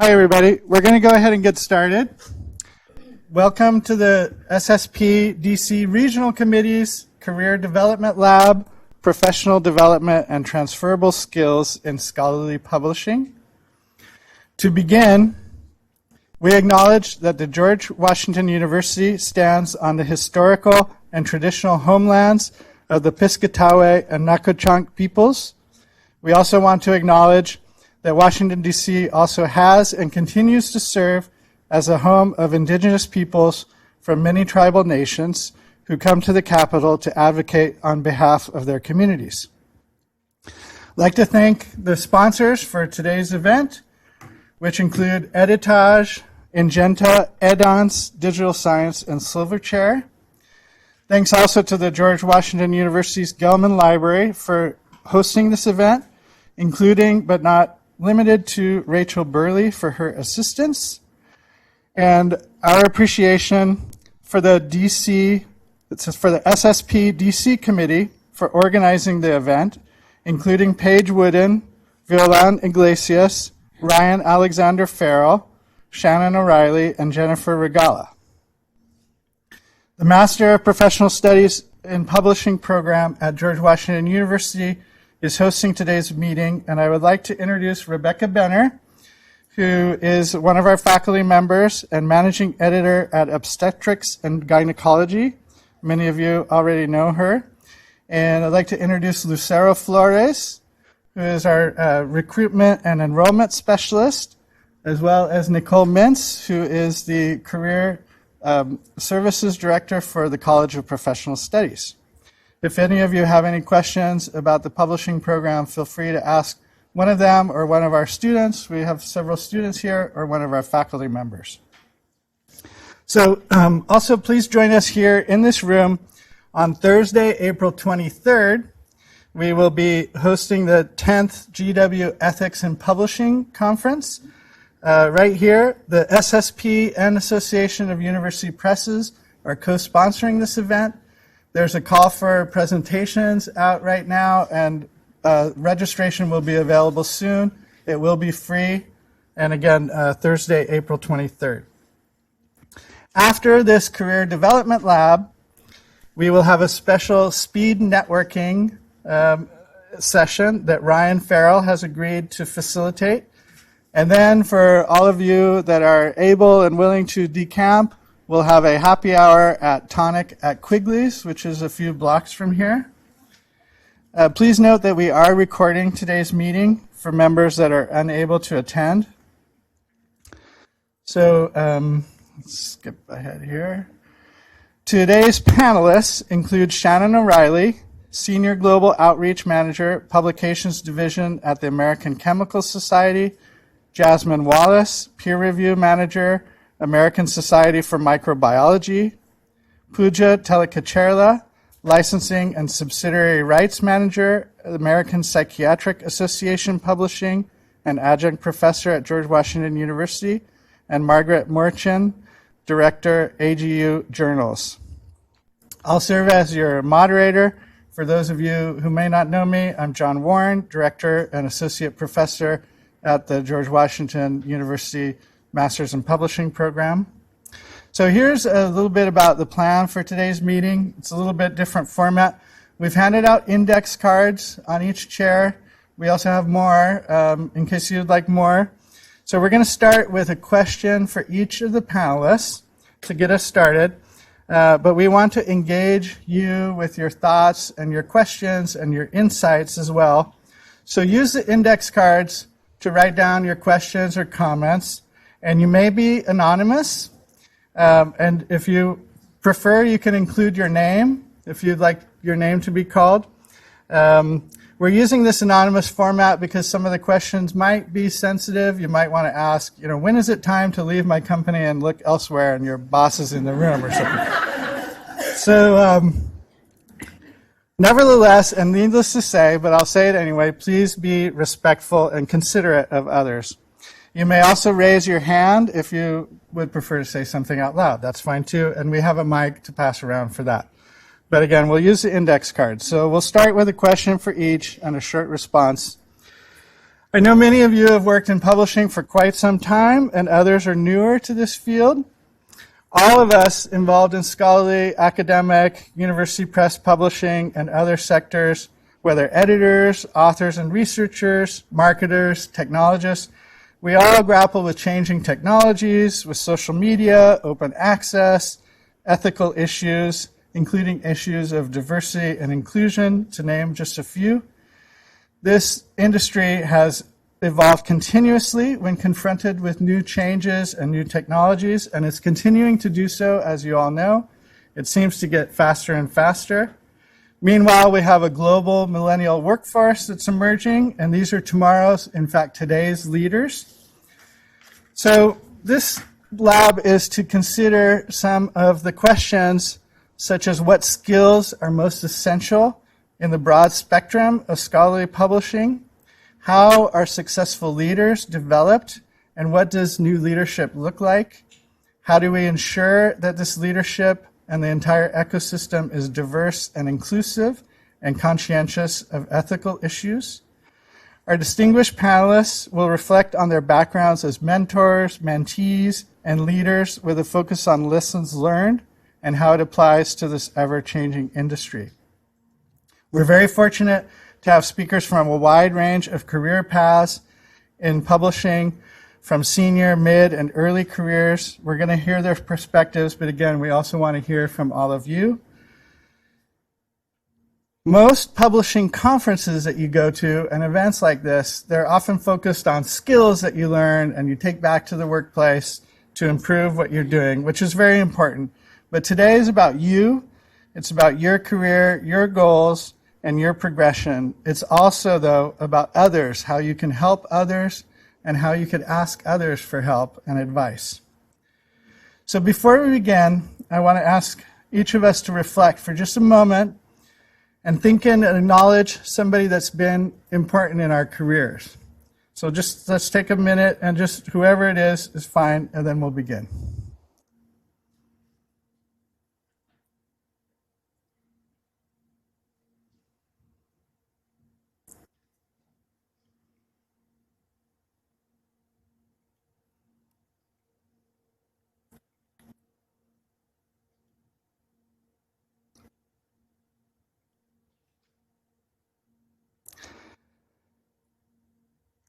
Hi, everybody. We're going to go ahead and get started. Welcome to the SSPDC Regional Committee's Career Development Lab, Professional Development and Transferable Skills in Scholarly Publishing. To begin, we acknowledge that the George Washington University stands on the historical and traditional homelands of the Piscataway and Nacotchunk peoples. We also want to acknowledge that Washington, D.C. also has and continues to serve as a home of indigenous peoples from many tribal nations who come to the capital to advocate on behalf of their communities. I'd like to thank the sponsors for today's event, which include Editage, Ingenta, Edons, Digital Science, and Silverchair. Thanks also to the George Washington University's Gelman Library for hosting this event, including but not limited to Rachel Burley for her assistance, and our appreciation for the SSPDC committee for organizing the event, including Paige Wooden, Violan Iglesias, Ryan Alexander Farrell, Shannon O'Reilly, and Jennifer Regala. The Master of Professional Studies in Publishing program at George Washington University is hosting today's meeting, and I would like to introduce Rebecca Benner, who is one of our faculty members and managing editor at Obstetrics and Gynecology. Many of you already know her. And I'd like to introduce Lucero Flores, who is our recruitment and enrollment specialist, as well as Nicole Mintz, who is the career services director for the College of Professional Studies. If any of you have any questions about the publishing program, feel free to ask one of them or one of our students. We have several students here, or one of our faculty members. So also please join us here in this room on Thursday, April 23rd. We will be hosting the 10th GW Ethics in Publishing Conference. Right here, the SSP and Association of University Presses are co-sponsoring this event. There's a call for presentations out right now, and registration will be available soon. It will be free, and again, Thursday, April 23rd. After this Career Development Lab, we will have a special speed networking session that Ryan Farrell has agreed to facilitate. And then for all of you that are able and willing to decamp, we'll have a happy hour at Tonic at Quigley's, which is a few blocks from here. Please note that we are recording today's meeting for members that are unable to attend. So let's skip ahead here. Today's panelists include Shannon O'Reilly, Senior Global Outreach Manager, Publications Division at the American Chemical Society, Jasmine Wallace, Peer Review Manager, American Society for Microbiology, Puja Telikicherla, Licensing and Subsidiary Rights Manager, American Psychiatric Association Publishing, and Adjunct Professor at George Washington University, and Margaret Morechen, Director, AGU Journals. I'll serve as your moderator. For those of you who may not know me, I'm John Warren, Director and Associate Professor at the George Washington University Masters in Publishing program. So here's a little bit about the plan for today's meeting. It's a little bit different format. We've handed out index cards on each chair. We also have more in case you'd like more. So we're going to start with a question for each of the panelists to get us started. But we want to engage you with your thoughts and your questions and your insights as well. So use the index cards to write down your questions or comments. And you may be anonymous, and if you prefer, you can include your name, if you'd like your name to be called. We're using this anonymous format because some of the questions might be sensitive. You might want to ask, when is it time to leave my company and look elsewhere, and your boss is in the room or something. So, nevertheless, and needless to say, but I'll say it anyway, please be respectful and considerate of others. You may also raise your hand if you would prefer to say something out loud. That's fine too, and we have a mic to pass around for that. But again, we'll use the index cards. So we'll start with a question for each and a short response. I know many of you have worked in publishing for quite some time, and others are newer to this field. All of us involved in scholarly, academic, university press publishing, and other sectors, whether editors, authors and researchers, marketers, technologists, we all grapple with changing technologies, with social media, open access, ethical issues, including issues of diversity and inclusion, to name just a few. This industry has evolved continuously when confronted with new changes and new technologies, and it's continuing to do so, as you all know. It seems to get faster and faster. Meanwhile, we have a global millennial workforce that's emerging, and these are tomorrow's, in fact, today's leaders. So this lab is to consider some of the questions, such as what skills are most essential in the broad spectrum of scholarly publishing, how are successful leaders developed, and what does new leadership look like? How do we ensure that this leadership and the entire ecosystem is diverse and inclusive and conscientious of ethical issues? Our distinguished panelists will reflect on their backgrounds as mentors, mentees, and leaders with a focus on lessons learned and how it applies to this ever-changing industry. We're very fortunate to have speakers from a wide range of career paths in publishing, from senior, mid, and early careers. We're going to hear their perspectives, but again, we also want to hear from all of you. Most publishing conferences that you go to and events like this, they're often focused on skills that you learn and you take back to the workplace to improve what you're doing, which is very important. But today is about you. It's about your career, your goals, and your progression. It's also, though, about others, how you can help others, and how you could ask others for help and advice. So before we begin, I want to ask each of us to reflect for just a moment and think in and acknowledge somebody that's been important in our careers. So let's take a minute, and just whoever it is fine, and then we'll begin.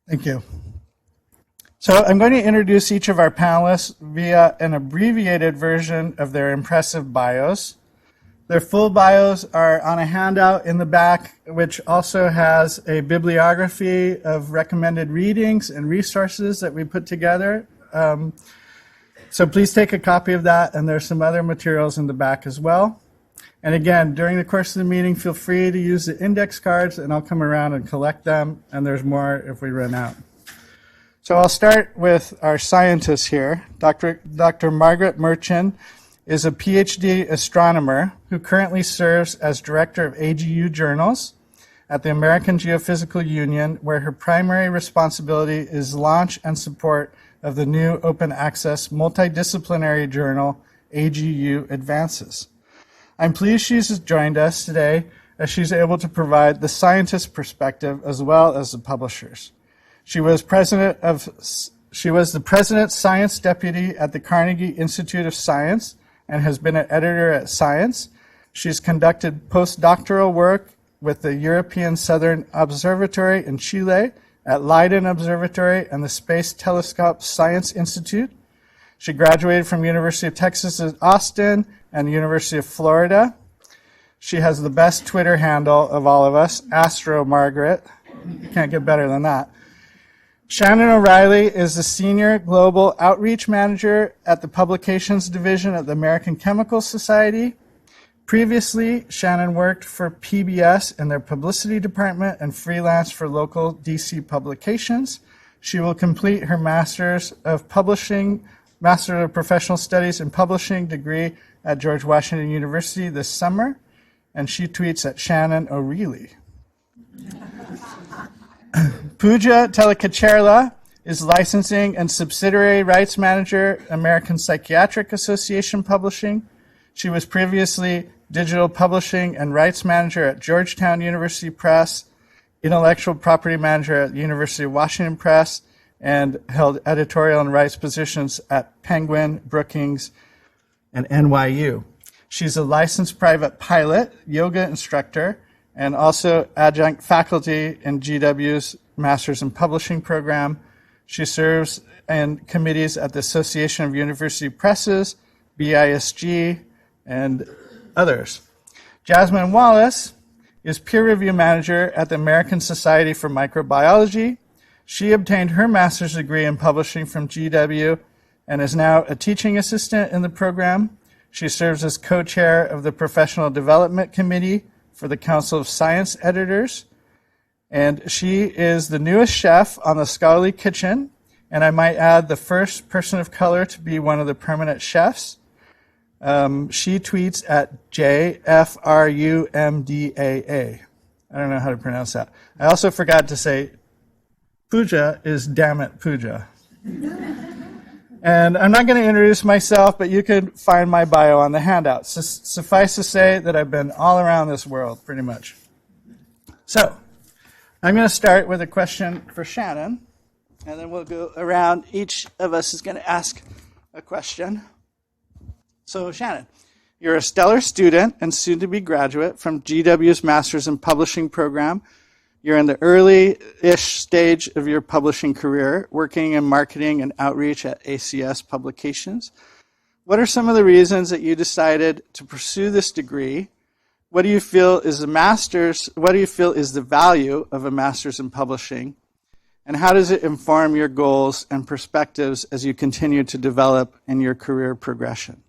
Thank you. So I'm going to introduce each of our panelists via an abbreviated version of their impressive bios. Their full bios are on a handout in the back, which also has a bibliography of recommended readings and resources that we put together. So please take a copy of that, and there's some other materials in the back as well. And again, during the course of the meeting, feel free to use the index cards, and I'll come around and collect them, and there's more if we run out. So I'll start with our scientists here. Dr. Margaret Morechen is a PhD astronomer who currently serves as director of AGU journals at the American Geophysical Union, where her primary responsibility is launch and support of the new open access multidisciplinary journal, AGU Advances. I'm pleased she's joined us today as she's able to provide the scientist perspective as well as the publishers. She was the president's science deputy at the Carnegie Institute of Science and has been an editor at Science. She's conducted postdoctoral work with the European Southern Observatory in Chile, at Leiden Observatory and the Space Telescope Science Institute. She graduated from University of Texas at Austin and the University of Florida. She has the best Twitter handle of all of us, Astro Margaret. You can't get better than that. Shannon O'Reilly is the Senior Global Outreach Manager at the Publications Division at the American Chemical Society. Previously, Shannon worked for PBS in their publicity department and freelanced for local DC publications. She will complete her Master of Professional Studies in Publishing degree at George Washington University this summer, and she tweets at Shannon O'Reilly. Puja Telikicherla is Licensing and Subsidiary Rights Manager, American Psychiatric Association Publishing. She was previously Digital Publishing and Rights Manager at Georgetown University Press intellectual property manager at the University of Washington Press, and held editorial and rights positions at Penguin, Brookings, and NYU. She's a licensed private pilot, yoga instructor, and also adjunct faculty in GW's Masters in Publishing program. She serves in committees at the Association of University Presses, BISG, and others. Jasmine Wallace is peer review manager at the American Society for Microbiology. She obtained her master's degree in publishing from GW and is now a teaching assistant in the program. She serves as co-chair of the Professional Development Committee for the Council of Science Editors. And she is the newest chef on the Scholarly Kitchen, and I might add the first person of color to be one of the permanent chefs. She tweets at JFRUMDAA. I don't know how to pronounce that. I also forgot to say Puja is damn it Puja. And I'm not going to introduce myself, but you can find my bio on the handout. Suffice to say that I've been all around this world, pretty much. So, I'm going to start with a question for Shannon, and then we'll go around. Each of us is going to ask a question. So, Shannon, you're a stellar student and soon-to-be graduate from GW's Masters in Publishing program. You're in the early-ish stage of your publishing career, working in marketing and outreach at ACS Publications. What are some of the reasons that you decided to pursue this degree? What do you feel is the value of a master's in publishing? And how does it inform your goals and perspectives as you continue to develop in your career progression?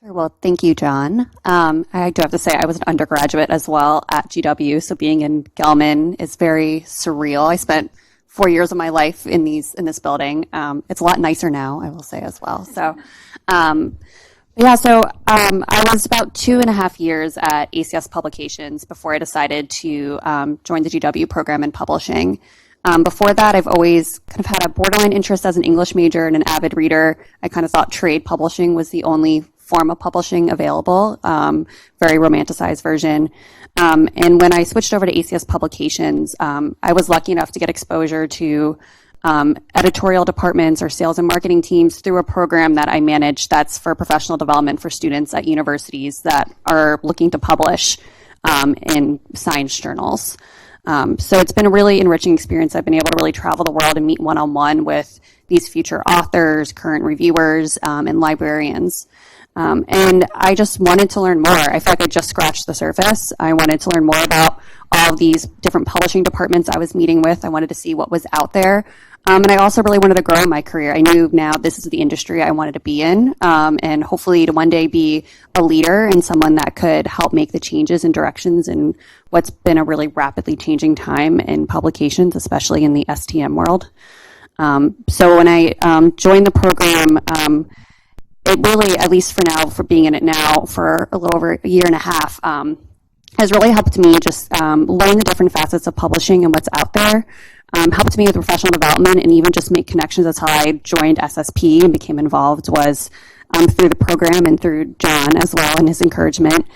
Well, thank you, John. I do have to say I was an undergraduate as well at GW, so being in Gelman is very surreal. I spent 4 years of my life in this building. It's a lot nicer now, I will say as well. So, I was about 2.5 years at ACS Publications before I decided to join the GW program in publishing. Before that, I've always kind of had a borderline interest as an English major and an avid reader. I kind of thought trade publishing was the only form of publishing available, very romanticized version. And when I switched over to ACS Publications, I was lucky enough to get exposure to editorial departments or sales and marketing teams through a program that I manage that's for professional development for students at universities that are looking to publish in science journals. So it's been a really enriching experience. I've been able to really travel the world and meet one-on-one with these future authors, current reviewers, and librarians. And I just wanted to learn more. I felt like I just scratched the surface. I wanted to learn more about all of these different publishing departments I was meeting with. I wanted to see what was out there. And I also really wanted to grow in my career. I knew now this is the industry I wanted to be in, and hopefully to one day be a leader and someone that could help make the changes and directions in what's been a really rapidly changing time in publications, especially in the STM world. So when I joined the program, it really, at least for now, for being in it now for a little over a year and a half, has really helped me just learn the different facets of publishing and what's out there, helped me with professional development, and even just make connections. That's how I joined SSP and became involved, was through the program and through John as well and his encouragement.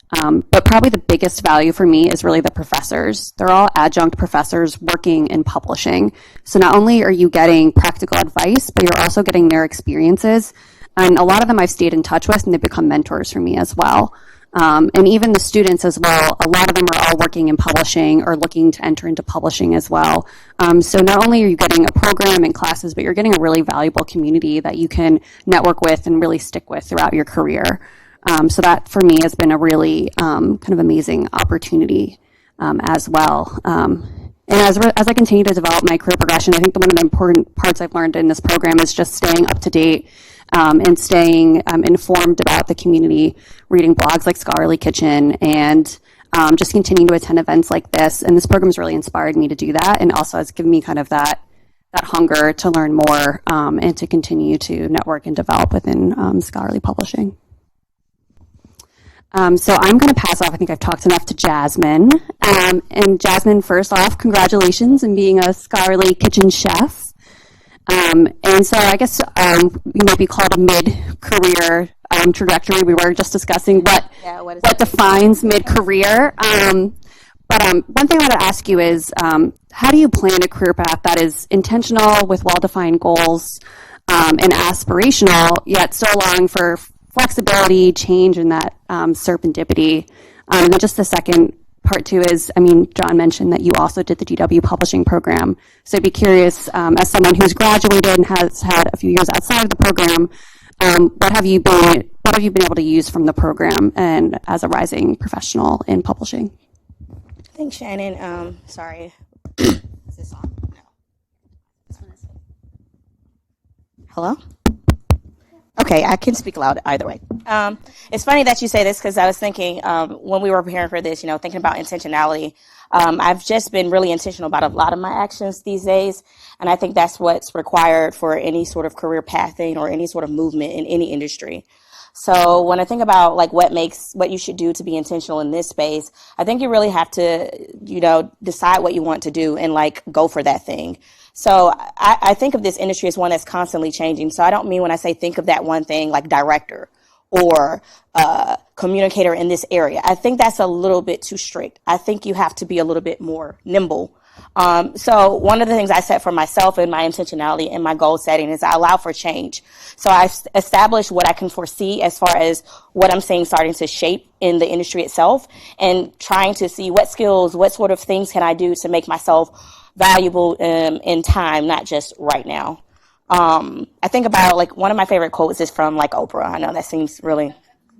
But probably the biggest value for me is really the professors. They're all adjunct professors working in publishing. So not only are you getting practical advice, but you're also getting their experiences. And a lot of them I've stayed in touch with, and they've become mentors for me as well. And even the students as well, a lot of them are all working in publishing or looking to enter into publishing as well. So not only are you getting a program and classes, but you're getting a really valuable community that you can network with and really stick with throughout your career. So that for me has been a really kind of amazing opportunity as well. And as I continue to develop my career progression, I think one of the important parts I've learned in this program is just staying up to date and staying informed about the community, reading blogs like Scholarly Kitchen, and just continuing to attend events like this. And this program has really inspired me to do that, and also has given me kind of that hunger to learn more and to continue to network and develop within scholarly publishing. So I'm going to pass off. I think I've talked enough to Jasmine. And Jasmine, first off, congratulations on being a Scholarly Kitchen chef. And so I guess you might be called a mid-career trajectory. We were just discussing what defines mid-career. But one thing I want to ask you is, how do you plan a career path that is intentional with well-defined goals and aspirational, yet still allowing for flexibility, change, and that serendipity? And then just the second part too is, I mean, John mentioned that you also did the GW publishing program. So I'd be curious, as someone who's graduated and has had a few years outside of the program, what have you been able to use from the program and as a rising professional in publishing? Thanks, Shannon. Sorry. Is this on? No. Hello? Okay, I can speak loud either way. It's funny that you say this because I was thinking when we were preparing for this, thinking about intentionality. I've just been really intentional about a lot of my actions these days, and I think that's what's required for any sort of career pathing or any sort of movement in any industry. So when I think about like what you should do to be intentional in this space, I think you really have to, decide what you want to do and like go for that thing. So I think of this industry as one that's constantly changing. So I don't mean when I say think of that one thing like director or communicator in this area. I think that's a little bit too strict. I think you have to be a little bit more nimble. So one of the things I set for myself in my intentionality and my goal setting is I allow for change. So I establish what I can foresee as far as what I'm seeing starting to shape in the industry itself and trying to see what skills, what sort of things can I do to make myself valuable in time, not just right now. I think about like one of my favorite quotes is from like Oprah. I know that seems really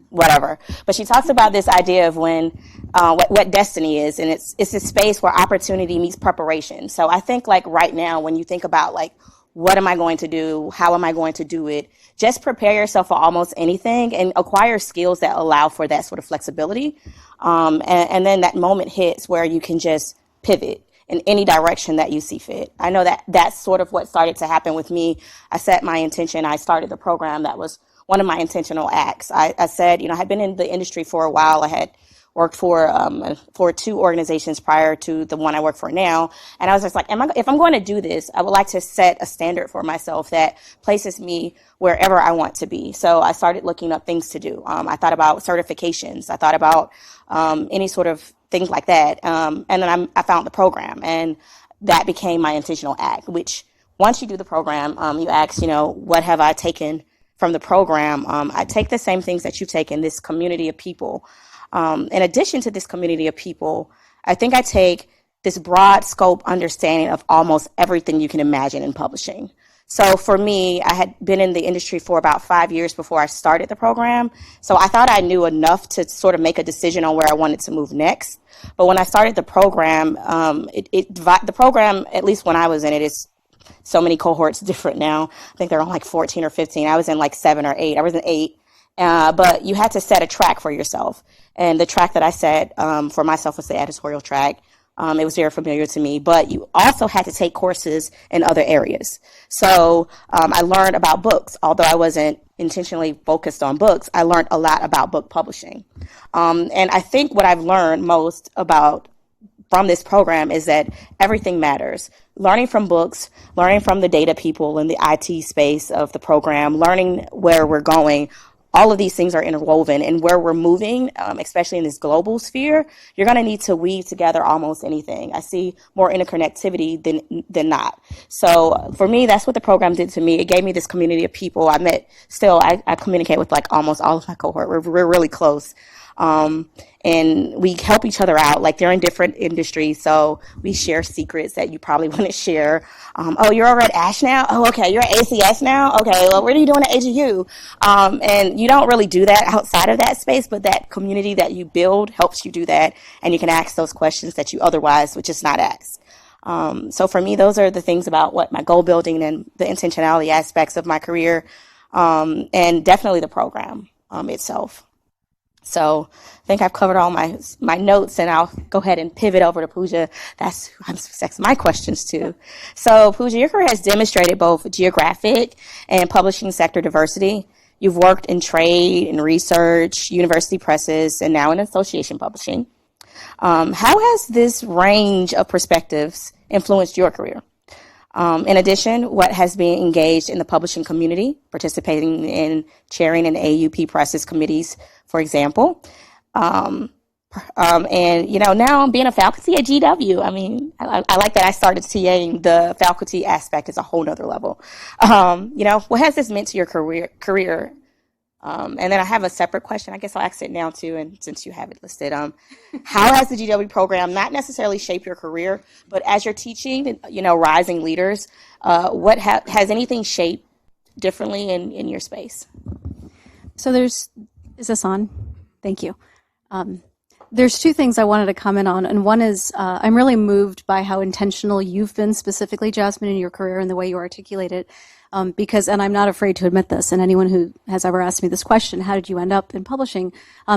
whatever, but she talks about this idea of when what destiny is, and it's a space where opportunity meets preparation. So I think like right now when you think about like what am I going to do, how am I going to do it, just prepare yourself for almost anything and acquire skills that allow for that sort of flexibility, and then that moment hits where you can just pivot in any direction that you see fit. I know that that's sort of what started to happen with me. I set my intention. I started the program. That was one of my intentional acts. I said, I had been in the industry for a while. I had worked for two organizations prior to the one I work for now. And I was just like, if I'm going to do this, I would like to set a standard for myself that places me wherever I want to be. So I started looking up things to do. I thought about certifications. I thought about any sort of things like that. And then I found the program, and that became my intentional act, which once you do the program, you ask, what have I taken from the program? I take the same things that you've taken, this community of people. In addition to this community of people, I think I take this broad scope understanding of almost everything you can imagine in publishing. So for me, I had been in the industry for about 5 years before I started the program. So I thought I knew enough to sort of make a decision on where I wanted to move next. But when I started the program, the program, at least when I was in it, is so many cohorts different now. I think they're on like 14 or 15. I was in like 7 or 8. I was in 8. But you had to set a track for yourself. And the track that I set for myself was the editorial track. It was very familiar to me, but you also had to take courses in other areas. So I learned about books. Although I wasn't intentionally focused on books, I learned a lot about book publishing. And I think what I've learned most from this program is that everything matters. Learning from books, learning from the data people in the IT space of the program, learning where we're going. All of these things are interwoven, and where we're moving, especially in this global sphere, you're going to need to weave together almost anything. I see more interconnectivity than not. So for me, that's what the program did to me. It gave me this community of people. I communicate with like almost all of my cohort. We're really close. And we help each other out. Like they're in different industries, so we share secrets that you probably wouldn't share. Oh, you're over at ASH now? Oh, okay. You're at ACS now? Okay. Well, what are you doing at AGU? And you don't really do that outside of that space, but that community that you build helps you do that. And you can ask those questions that you otherwise would just not ask. So for me, those are the things about what my goal building and the intentionality aspects of my career, and definitely the program itself. So I think I've covered all my notes, and I'll go ahead and pivot over to Puja. That's my questions too. So Puja, your career has demonstrated both geographic and publishing sector diversity. You've worked in trade and research, university presses, and now in association publishing. How has this range of perspectives influenced your career? In addition, what has been engaged in the publishing community, participating in chairing and AUP presses committees, for example, And, now I'm being a faculty at GW. I mean, I like that I started TAing the faculty aspect as a whole nother level. What has this meant to your career? And then I have a separate question. I guess I'll ask it now too, and since you have it listed. How has the GW program not necessarily shaped your career, but as you're teaching, rising leaders, what has anything shaped differently in your space? So is this on? Thank you. There's two things I wanted to comment on, and one is I'm really moved by how intentional you've been specifically, Jasmine, in your career and the way you articulate it, because, and I'm not afraid to admit this, and anyone who has ever asked me this question, how did you end up in publishing,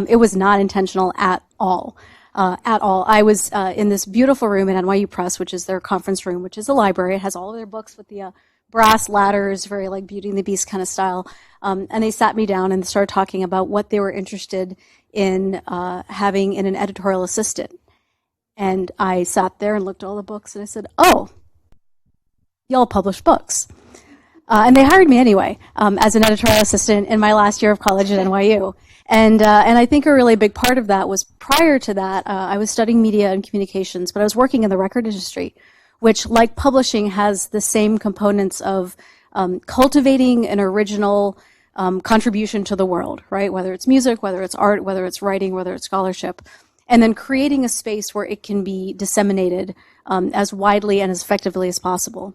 it was not intentional at all. I was in this beautiful room at NYU Press, which is their conference room, which is a library. It has all of their books with the brass ladders, very like Beauty and the Beast kind of style. And they sat me down and started talking about what they were interested in having in an editorial assistant. And I sat there and looked at all the books and I said, oh, y'all publish books. And they hired me anyway as an editorial assistant in my last year of college at NYU. And I think a really big part of that was prior to that, I was studying media and communications, but I was working in the record industry, which, like publishing, has the same components of cultivating an original contribution to the world, right? Whether it's music, whether it's art, whether it's writing, whether it's scholarship, and then creating a space where it can be disseminated as widely and as effectively as possible.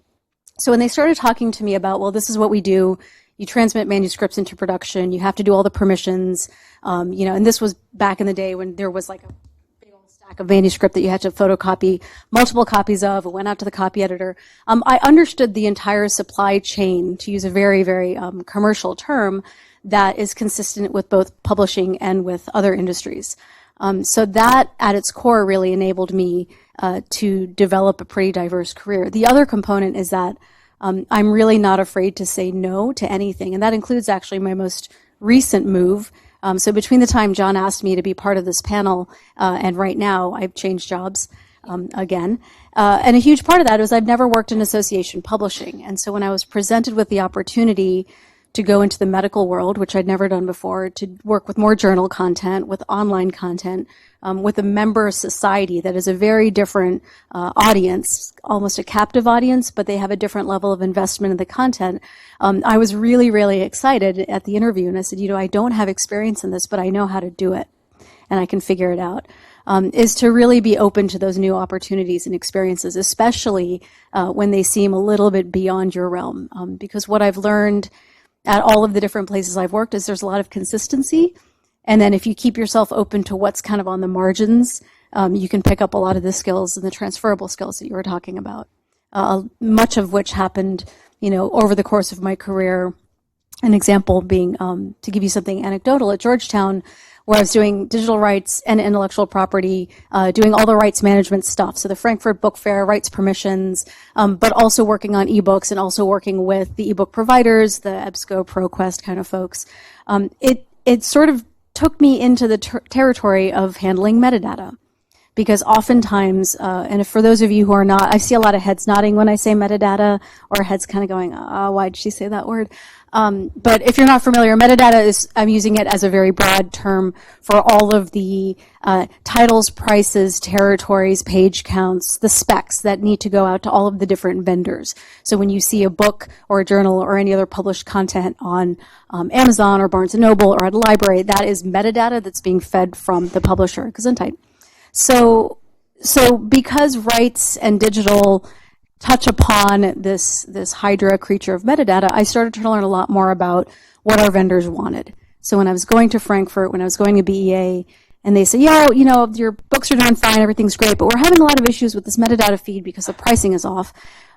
So when they started talking to me about, well, this is what we do, you transmit manuscripts into production, you have to do all the permissions, and this was back in the day when there was like a stack of manuscript that you had to photocopy multiple copies of. It went out to the copy editor. I understood the entire supply chain, to use a very, very commercial term, that is consistent with both publishing and with other industries. So that, at its core, really enabled me to develop a pretty diverse career. The other component is that I'm really not afraid to say no to anything, and that includes actually my most recent move. So between the time John asked me to be part of this panel and right now, I've changed jobs again. And a huge part of that is I've never worked in association publishing. And so when I was presented with the opportunity to go into the medical world, which I'd never done before, to work with more journal content, with online content, with a member society that is a very different audience, almost a captive audience, but they have a different level of investment in the content. I was really, really excited at the interview, and I said, I don't have experience in this, but I know how to do it, and I can figure it out. Is to really be open to those new opportunities and experiences, especially when they seem a little bit beyond your realm. Because what I've learned at all of the different places I've worked is there's a lot of consistency. And then if you keep yourself open to what's kind of on the margins, you can pick up a lot of the skills and the transferable skills that you were talking about. Much of which happened, over the course of my career. An example being, to give you something anecdotal, at Georgetown, where I was doing digital rights and intellectual property, doing all the rights management stuff. So the Frankfurt Book Fair, rights permissions, but also working on ebooks and also working with the ebook providers, the EBSCO, ProQuest kind of folks. It sort of took me into the territory of handling metadata. Because oftentimes, and if for those of you who are not, I see a lot of heads nodding when I say metadata, or heads kind of going, why did she say that word? But if you're not familiar, metadata is, I'm using it as a very broad term for all of the titles, prices, territories, page counts, the specs that need to go out to all of the different vendors. So when you see a book or a journal or any other published content on Amazon or Barnes & Noble or at a library, that is metadata that's being fed from the publisher, Gesundheit. So because rights and digital touch upon this hydra creature of metadata, I started to learn a lot more about what our vendors wanted. So when I was going to Frankfurt, when I was going to BEA, and they say, your books are doing fine, everything's great, but we're having a lot of issues with this metadata feed because the pricing is off.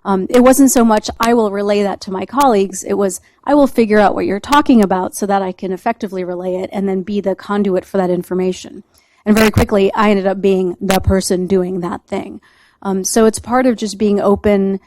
It wasn't so much, I will relay that to my colleagues. It was, I will figure out what you're talking about so that I can effectively relay it and then be the conduit for that information. And very quickly, I ended up being the person doing that thing. So it's part of just being open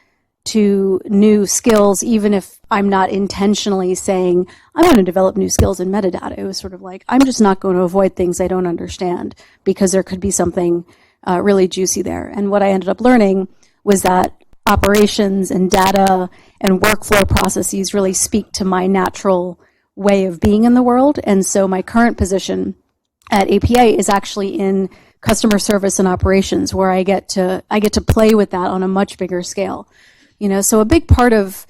to new skills, even if I'm not intentionally saying, I want to develop new skills in metadata. It was sort of like, I'm just not going to avoid things I don't understand because there could be something really juicy there. And what I ended up learning was that operations and data and workflow processes really speak to my natural way of being in the world. And so my current position at APA is actually in customer service and operations, where I get to play with that on a much bigger scale. So a big part of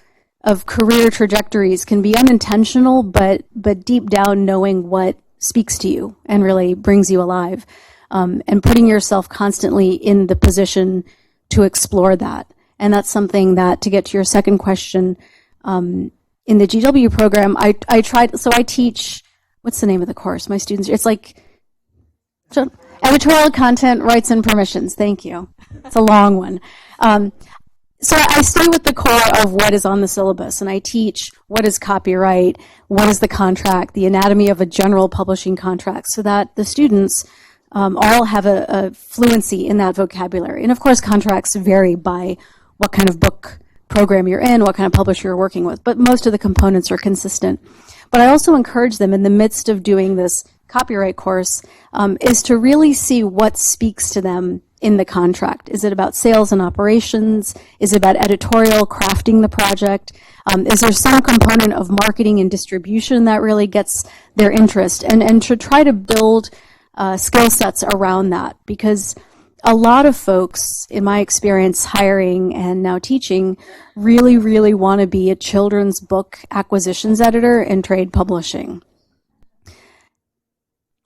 career trajectories can be unintentional, but deep down knowing what speaks to you and really brings you alive, and putting yourself constantly in the position to explore that. And that's something that, to get to your second question, in the GW program, I teach, what's the name of the course? My students, it's like editorial content, rights and permissions. Thank you. It's a long one. So I stay with the core of what is on the syllabus, and I teach what is copyright, what is the contract, the anatomy of a general publishing contract, so that the students all have a fluency in that vocabulary. And of course, contracts vary by what kind of book program you're in, what kind of publisher you're working with, but most of the components are consistent. But I also encourage them, in the midst of doing this copyright course, is to really see what speaks to them in the contract. Is it about sales and operations? Is it about editorial, crafting the project? Is there some component of marketing and distribution that really gets their interest? And to try to build skill sets around that, because a lot of folks, in my experience hiring and now teaching, really, really want to be a children's book acquisitions editor in trade publishing.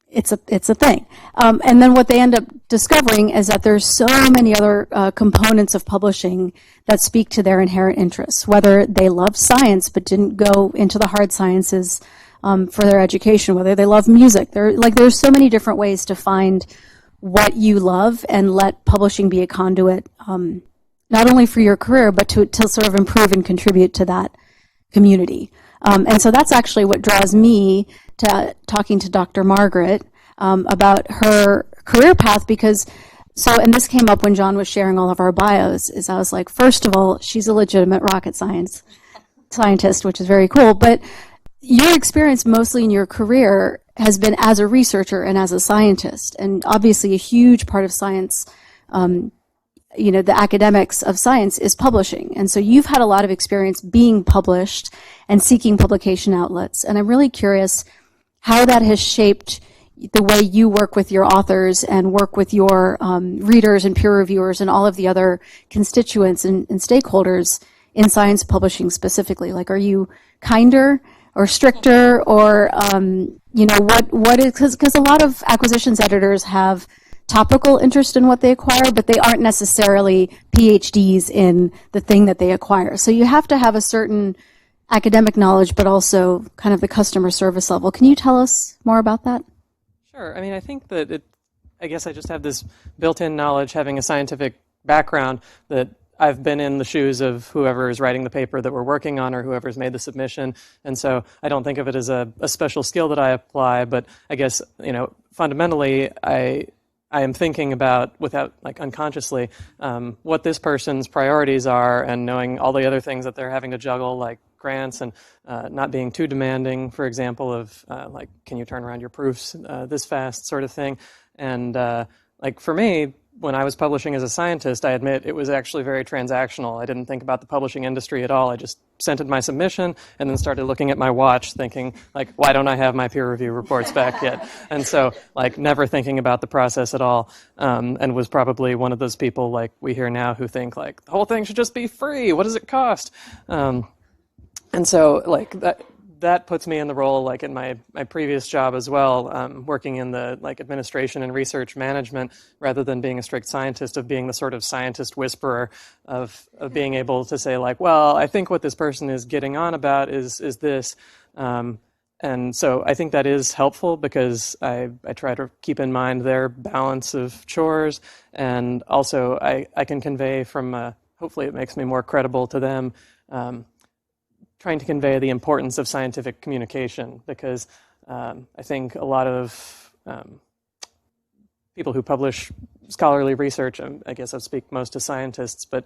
It's a thing. And then what they end up discovering is that there's so many other components of publishing that speak to their inherent interests, whether they love science but didn't go into the hard sciences for their education, whether they love music. There's so many different ways to find what you love and let publishing be a conduit, not only for your career, but to sort of improve and contribute to that community. And so that's actually what draws me to talking to Dr. Margaret about her career path, and this came up when John was sharing all of our bios, is I was like, first of all, she's a legitimate rocket scientist, which is very cool, but your experience mostly in your career has been as a researcher and as a scientist, and obviously a huge part of science, the academics of science is publishing. And so you've had a lot of experience being published and seeking publication outlets. And I'm really curious how that has shaped the way you work with your authors and work with your readers and peer reviewers and all of the other constituents and stakeholders in science publishing specifically. Like, are you kinder or stricter, or what is, because a lot of acquisitions editors have topical interest in what they acquire, but they aren't necessarily PhDs in the thing that they acquire. So you have to have a certain academic knowledge, but also kind of the customer service level. Can you tell us more about that? Sure. I mean, I think that I guess I just have this built-in knowledge, having a scientific background, that I've been in the shoes of whoever is writing the paper that we're working on, or whoever's made the submission. And so I don't think of it as a special skill that I apply, but I guess, fundamentally, I am thinking about, without, unconsciously, what this person's priorities are, and knowing all the other things that they're having to juggle, like grants, and not being too demanding, for example, of can you turn around your proofs this fast, sort of thing. And for me, when I was publishing as a scientist, I admit it was actually very transactional. I didn't think about the publishing industry at all. I just sent in my submission and then started looking at my watch thinking, why don't I have my peer review reports back yet? And so, never thinking about the process at all, and was probably one of those people like we hear now who think, the whole thing should just be free. What does it cost? And so, that puts me in the role, in my previous job as well, working in the administration and research management, rather than being a strict scientist, of being the sort of scientist whisperer of being able to say, well, I think what this person is getting on about is this. And so I think that is helpful, because I try to keep in mind their balance of chores, and also I can convey from, hopefully it makes me more credible to them, trying to convey the importance of scientific communication, because I think a lot of people who publish scholarly research, I guess I speak most to scientists, but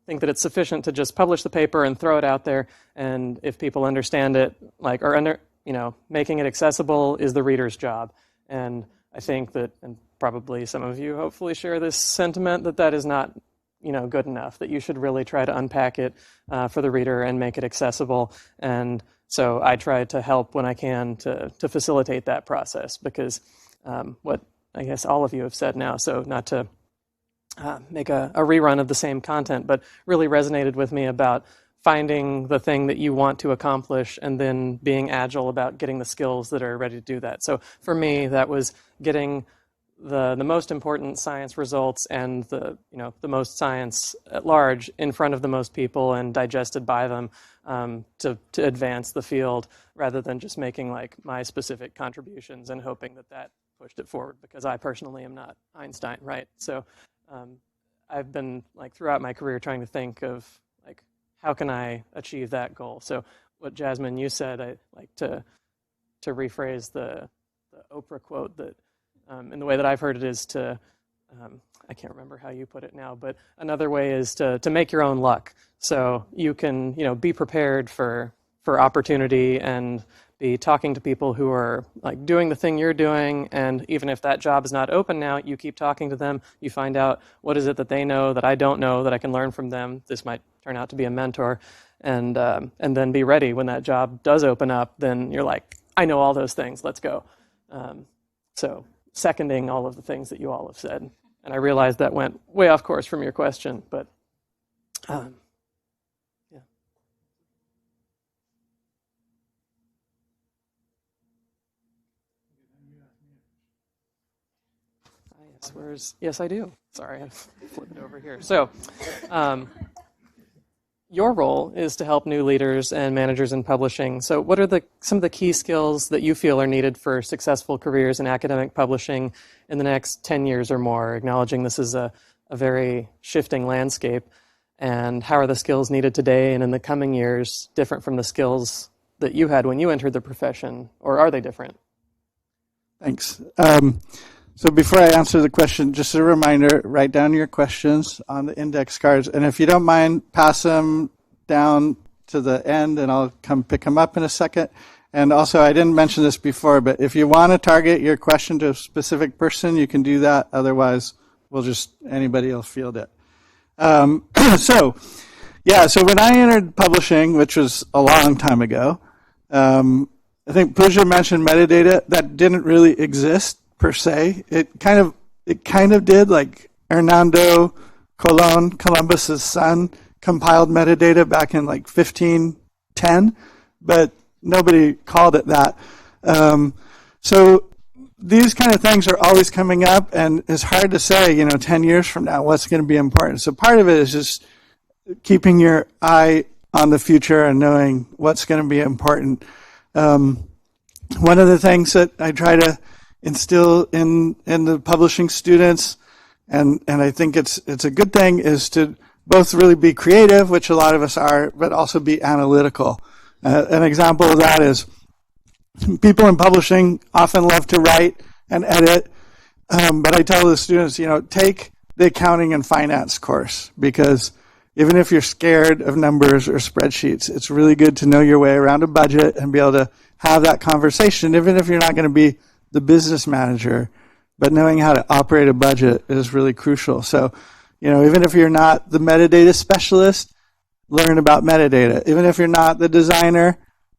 think that it's sufficient to just publish the paper and throw it out there, and if people understand it, making it accessible is the reader's job. And I think that, and probably some of you hopefully share this sentiment, that is not good enough, that you should really try to unpack it for the reader and make it accessible. And so I try to help when I can to facilitate that process, because what I guess all of you have said now, so not to make a rerun of the same content, but really resonated with me about finding the thing that you want to accomplish and then being agile about getting the skills that are ready to do that. So for me, that was getting the most important science results and the most science at large in front of the most people and digested by them to advance the field, rather than just making like my specific contributions and hoping that pushed it forward, because I personally am not Einstein, right? So I've been like throughout my career trying to think of like, how can I achieve that goal? So what Jasmine, you said, I like to rephrase the Oprah quote that and the way that I've heard it is to, I can't remember how you put it now, but another way is to make your own luck. So you can, be prepared for opportunity and be talking to people who are like doing the thing you're doing. And even if that job is not open now, you keep talking to them. You find out what is it that they know that I don't know that I can learn from them. This might turn out to be a mentor, and then be ready when that job does open up. Then you're like, I know all those things. Let's go. So seconding all of the things that you all have said. And I realized that went way off course from your question, but yeah. Yes, I do. Sorry, I flipped it over here. So your role is to help new leaders and managers in publishing. So what are some of the key skills that you feel are needed for successful careers in academic publishing in the next 10 years or more, acknowledging this is a very shifting landscape? And how are the skills needed today and in the coming years different from the skills that you had when you entered the profession, or are they different? Thanks. So before I answer the question, just a reminder, write down your questions on the index cards. And if you don't mind, pass them down to the end and I'll come pick them up in a second. And also, I didn't mention this before, but if you want to target your question to a specific person, you can do that. Otherwise, anybody will field it. So when I entered publishing, which was a long time ago, I think Puja mentioned metadata. That didn't really exist per se. It kind of did, like Hernando Colon, Columbus's son, compiled metadata back in like 1510, but nobody called it that. So these kind of things are always coming up, and it's hard to say, 10 years from now, what's going to be important. So part of it is just keeping your eye on the future and knowing what's going to be important. One of the things that I try to instill in the publishing students, and I think it's a good thing, is to both really be creative, which a lot of us are, but also be analytical. An example of that is people in publishing often love to write and edit, but I tell the students, take the accounting and finance course, because even if you're scared of numbers or spreadsheets, it's really good to know your way around a budget and be able to have that conversation, even if you're not going to be the business manager, but knowing how to operate a budget is really crucial. So, even if you're not the metadata specialist, learn about metadata. Even if you're not the designer,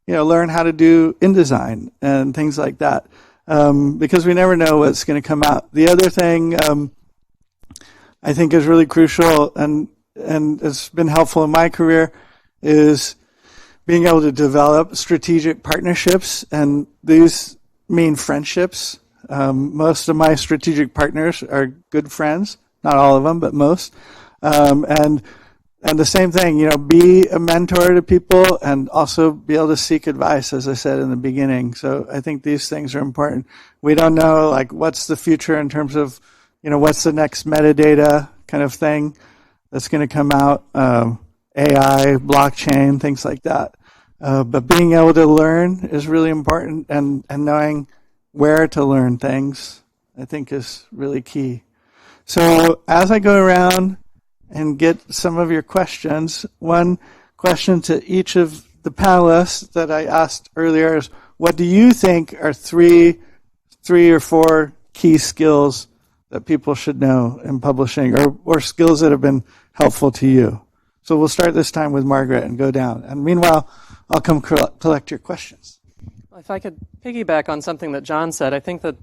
learn how to do InDesign and things like that, because we never know what's going to come out. The other thing I think is really crucial, and it's been helpful in my career, is being able to develop strategic partnerships, and these mean friendships. Most of my strategic partners are good friends, not all of them, but most. And the same thing, be a mentor to people and also be able to seek advice, as I said in the beginning. So I think these things are important. We don't know, like, what's the future in terms of, what's the next metadata kind of thing that's going to come out, AI, blockchain, things like that. But being able to learn is really important, and knowing where to learn things, I think, is really key. So as I go around and get some of your questions, one question to each of the panelists that I asked earlier is, what do you think are three or four key skills that people should know in publishing, or skills that have been helpful to you? So we'll start this time with Margaret and go down. And meanwhile, I'll come collect your questions. If I could piggyback on something that John said, I think that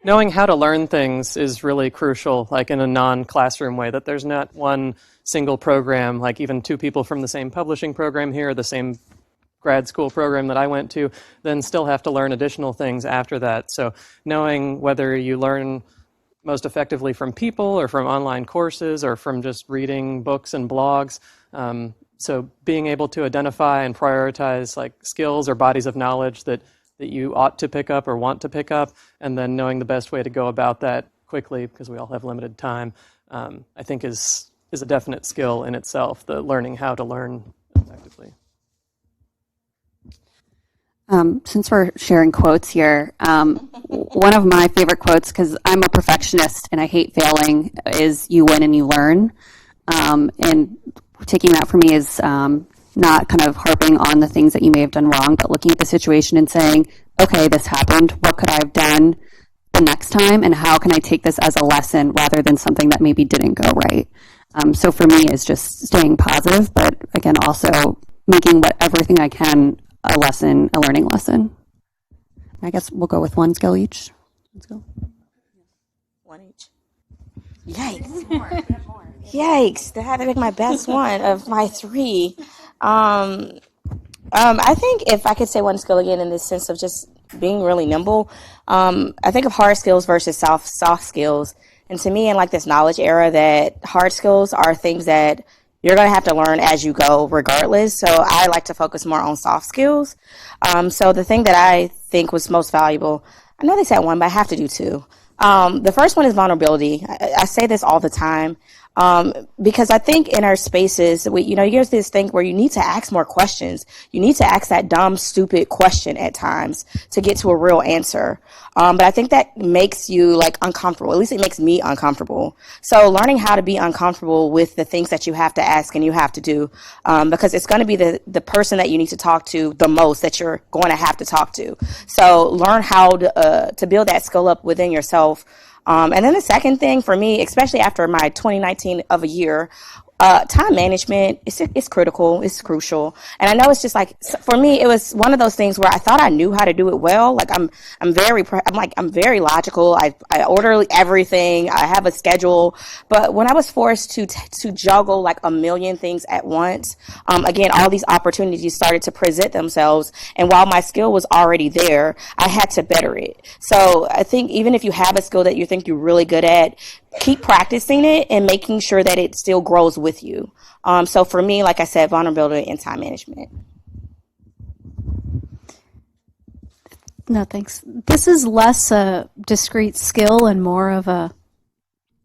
knowing how to learn things is really crucial, like in a non-classroom way, that there's not one single program, like even two people from the same publishing program here, the same grad school program that I went to, then still have to learn additional things after that. So knowing whether you learn most effectively from people or from online courses or from just reading books and blogs. So being able to identify and prioritize like skills or bodies of knowledge that you ought to pick up or want to pick up, and then knowing the best way to go about that quickly, because we all have limited time, I think is a definite skill in itself, the learning how to learn effectively. Since we're sharing quotes here, one of my favorite quotes, because I'm a perfectionist and I hate failing, is "you win and you learn." And taking that for me is not kind of harping on the things that you may have done wrong, but looking at the situation and saying, okay, this happened. What could I have done the next time? And how can I take this as a lesson rather than something that maybe didn't go right? So for me, it's just staying positive, but again, also making everything I can a learning lesson. I guess we'll go with one skill each. Let's go. One each. Yikes. Yikes. That had to make my best one of my three. I think if I could say one skill again in this sense of just being really nimble, I think of hard skills versus soft skills. And to me, in like this knowledge era, that hard skills are things that you're going to have to learn as you go regardless. So I like to focus more on soft skills. So the thing that I think was most valuable, I know they said one, but I have to do two. The first one is vulnerability. I say this all the time. Because I think in our spaces, you get this thing where you need to ask more questions. You need to ask that dumb, stupid question at times to get to a real answer. But I think that makes you like uncomfortable. At least it makes me uncomfortable. So learning how to be uncomfortable with the things that you have to ask and you have to do, because it's going to be the person that you need to talk to the most that you're going to have to talk to. So learn how to build that skill up within yourself. And then the second thing for me, especially after my 2019 of a year, time management is critical, it's crucial. And I know it's just like, for me, it was one of those things where I thought I knew how to do it well. Like I'm very logical. I order everything. I have a schedule. But when I was forced to juggle like a million things at once, again, all these opportunities started to present themselves. And while my skill was already there, I had to better it. So I think even if you have a skill that you think you're really good at, keep practicing it and making sure that it still grows with you. So for me, like I said, vulnerability and time management. No, thanks. This is less a discrete skill and more of a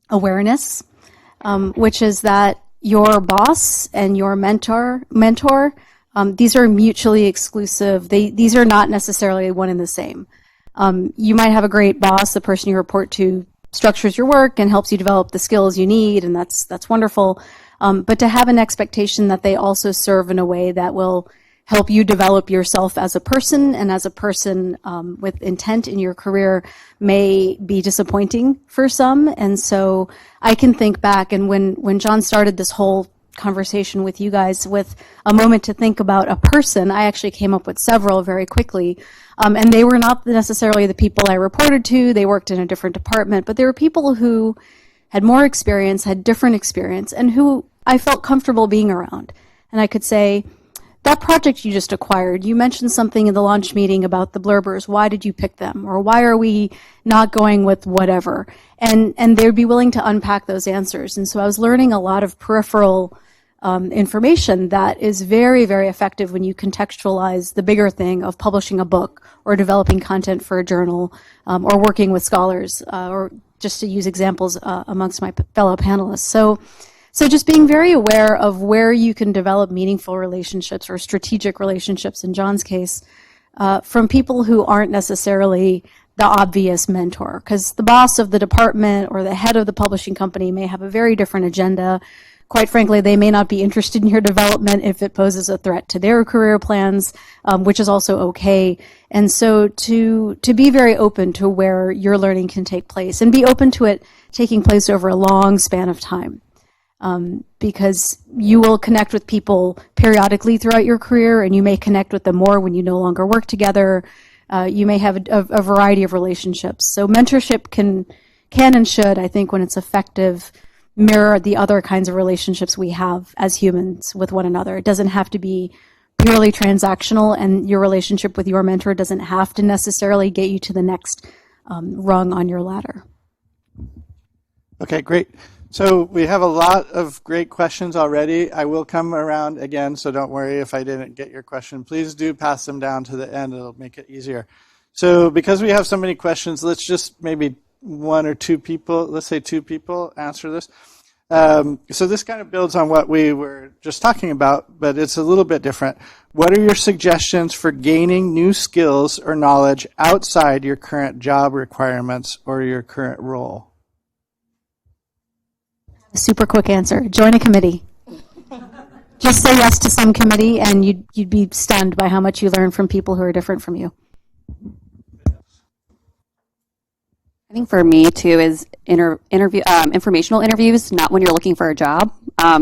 awareness, which is that your boss and your mentor, these are mutually exclusive. These are not necessarily one and the same. You might have a great boss, the person you report to structures your work and helps you develop the skills you need, and that's wonderful. But to have an expectation that they also serve in a way that will help you develop yourself as a person and as a person with intent in your career may be disappointing for some. And so I can think back, and when John started this whole conversation with you guys with a moment to think about a person, I actually came up with several very quickly. And they were not necessarily the people I reported to. They worked in a different department, but they were people who had more experience, had different experience, and who I felt comfortable being around. And I could say, that project you just acquired, you mentioned something in the launch meeting about the blurbers. Why did you pick them? Or why are we not going with whatever? And they'd be willing to unpack those answers. And so I was learning a lot of peripheral information that is very, very effective when you contextualize the bigger thing of publishing a book or developing content for a journal or working with scholars, or just to use examples amongst my fellow panelists. So just being very aware of where you can develop meaningful relationships or strategic relationships, in John's case, from people who aren't necessarily the obvious mentor, because the boss of the department or the head of the publishing company may have a very different agenda. Quite frankly, they may not be interested in your development if it poses a threat to their career plans, which is also okay. And so to be very open to where your learning can take place and be open to it taking place over a long span of time. Because you will connect with people periodically throughout your career, and you may connect with them more when you no longer work together. You may have a variety of relationships. So mentorship can and should, I think, when it's effective, mirror the other kinds of relationships we have as humans with one another. It doesn't have to be purely transactional, and your relationship with your mentor doesn't have to necessarily get you to the next rung on your ladder. Okay, great. So we have a lot of great questions already. I will come around again, so don't worry if I didn't get your question. Please do pass them down to the end. It'll make it easier. So because we have so many questions, let's just maybe one or two people, let's say two people, answer this. So this kind of builds on what we were just talking about, but it's a little bit different. What are your suggestions for gaining new skills or knowledge outside your current job requirements or your current role? Super quick answer. Join a committee. Just say yes to some committee, and you'd be stunned by how much you learn from people who are different from you. I think for me too is informational interviews, not when you're looking for a job.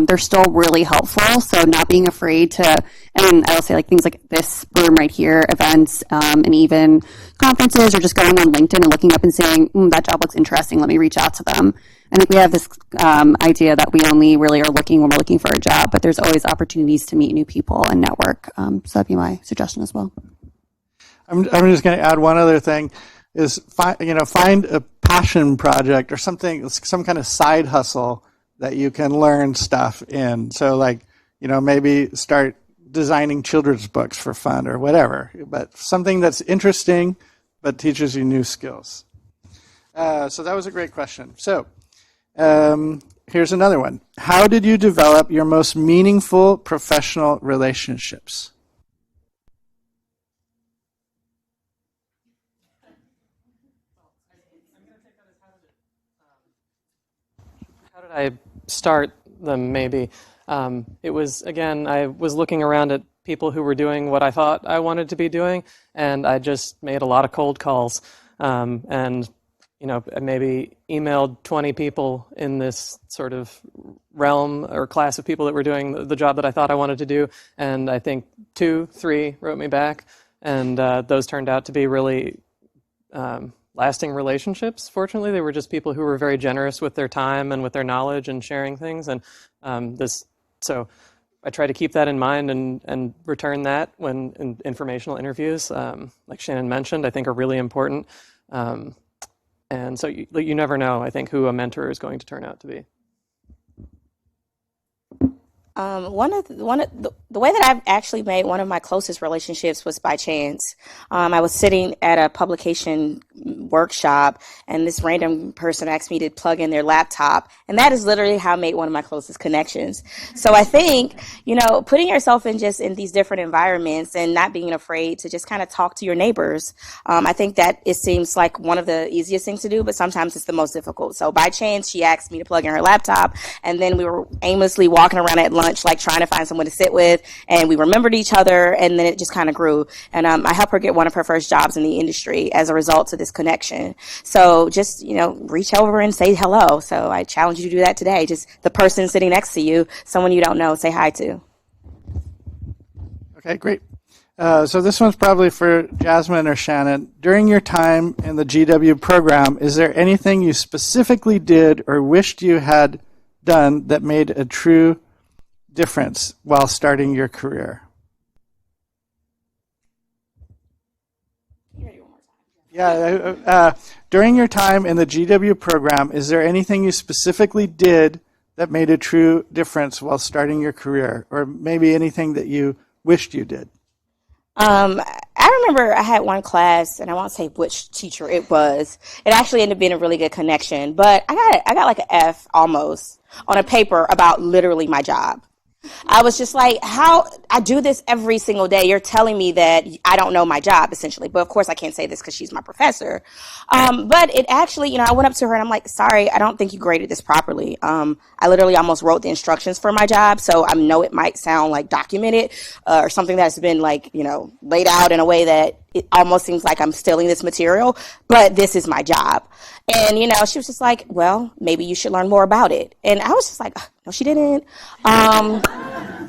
They're still really helpful. So not being afraid to, and I will say like things like this room right here, events, and even conferences, or just going on LinkedIn and looking up and saying, that job looks interesting, let me reach out to them. I think we have this idea that we only really are looking when we're looking for a job, but there's always opportunities to meet new people and network. So that'd be my suggestion as well. I'm just going to add one other thing. Is find a passion project or something, some kind of side hustle that you can learn stuff in. So maybe start designing children's books for fun or whatever, but something that's interesting but teaches you new skills. So that was a great question. So here's another one. How did you develop your most meaningful professional relationships? I start them maybe. It was, again, I was looking around at people who were doing what I thought I wanted to be doing, and I just made a lot of cold calls. And, maybe emailed 20 people in this sort of realm or class of people that were doing the job that I thought I wanted to do. And I think 2, 3 wrote me back, and those turned out to be really lasting relationships. Fortunately, they were just people who were very generous with their time and with their knowledge and sharing things. And so I try to keep that in mind and return that when in informational interviews, like Shannon mentioned, I think are really important. And so you never know, I think, who a mentor is going to turn out to be. The way that I've actually made one of my closest relationships was by chance. I was sitting at a publication workshop, and this random person asked me to plug in their laptop, and that is literally how I made one of my closest connections. So I think, putting yourself in these different environments and not being afraid to just kind of talk to your neighbors. I think that it seems like one of the easiest things to do, but sometimes it's the most difficult. So by chance, she asked me to plug in her laptop, and then we were aimlessly walking around at lunch, like trying to find someone to sit with, and we remembered each other, and then it just kind of grew. And I helped her get one of her first jobs in the industry as a result of this connection. So just, reach over and say hello. So I challenge you to do that today. Just the person sitting next to you, someone you don't know, say hi to. Okay, great. So this one's probably for Jasmine or Shannon. During your time in the GW program, is there anything you specifically did or wished you had done that made a true difference while starting your career? Yeah. During your time in the GW program, is there anything you specifically did that made a true difference while starting your career, or maybe anything that you wished you did? I remember I had one class, and I won't say which teacher it was. It actually ended up being a really good connection, but I got like an F almost on a paper about literally my job. I was just like, how I do this every single day. You're telling me that I don't know my job, essentially. But of course, I can't say this because she's my professor. But it actually, I went up to her and I'm like, sorry, I don't think you graded this properly. I literally almost wrote the instructions for my job. So I know it might sound like documented or something that's been laid out in a way that it almost seems like I'm stealing this material, but this is my job. And, she was just like, well, maybe you should learn more about it. And I was just like, no, she didn't.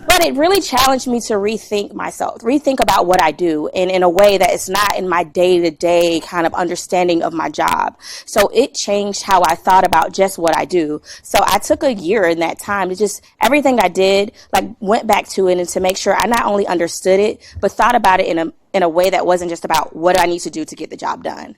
But it really challenged me to rethink about what I do, and in a way that is not in my day-to-day kind of understanding of my job. So it changed how I thought about just what I do. So I took a year in that time to just, everything I did, like went back to it and to make sure I not only understood it, but thought about it in a way that wasn't just about what do I need to do to get the job done.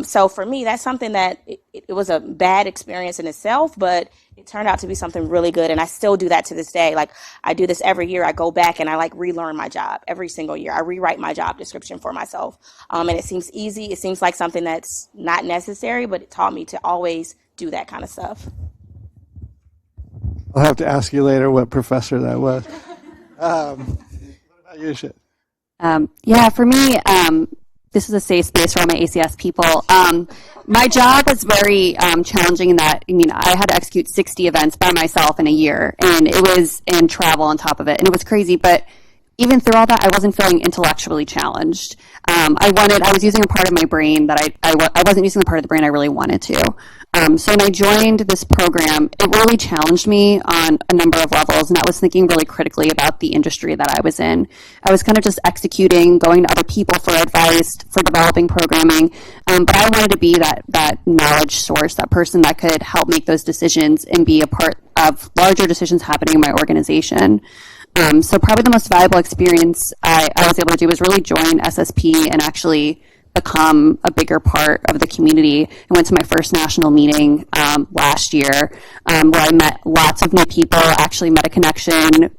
So for me, that's something that it was a bad experience in itself, but it turned out to be something really good. And I still do that to this day. Like, I do this every year. I go back and I like relearn my job every single year. I rewrite my job description for myself. And it seems easy. It seems like something that's not necessary, but it taught me to always do that kind of stuff. I'll have to ask you later what professor that was. What about you, Shannon? Yeah, for me, this is a safe space for all my ACS people. My job was very challenging in that, I mean, I had to execute 60 events by myself in a year, and it was, and travel on top of it, and it was crazy, but even through all that, I wasn't feeling intellectually challenged. I was using a part of my brain that I wasn't using the part of the brain I really wanted to. So when I joined this program, it really challenged me on a number of levels, and that was thinking really critically about the industry that I was in. I was kind of just executing, going to other people for advice, for developing programming, but I wanted to be that knowledge source, that person that could help make those decisions and be a part of larger decisions happening in my organization. So probably the most valuable experience I was able to do was really join SSP and actually become a bigger part of the community. I went to my first national meeting last year where I met lots of new people, actually met a connection.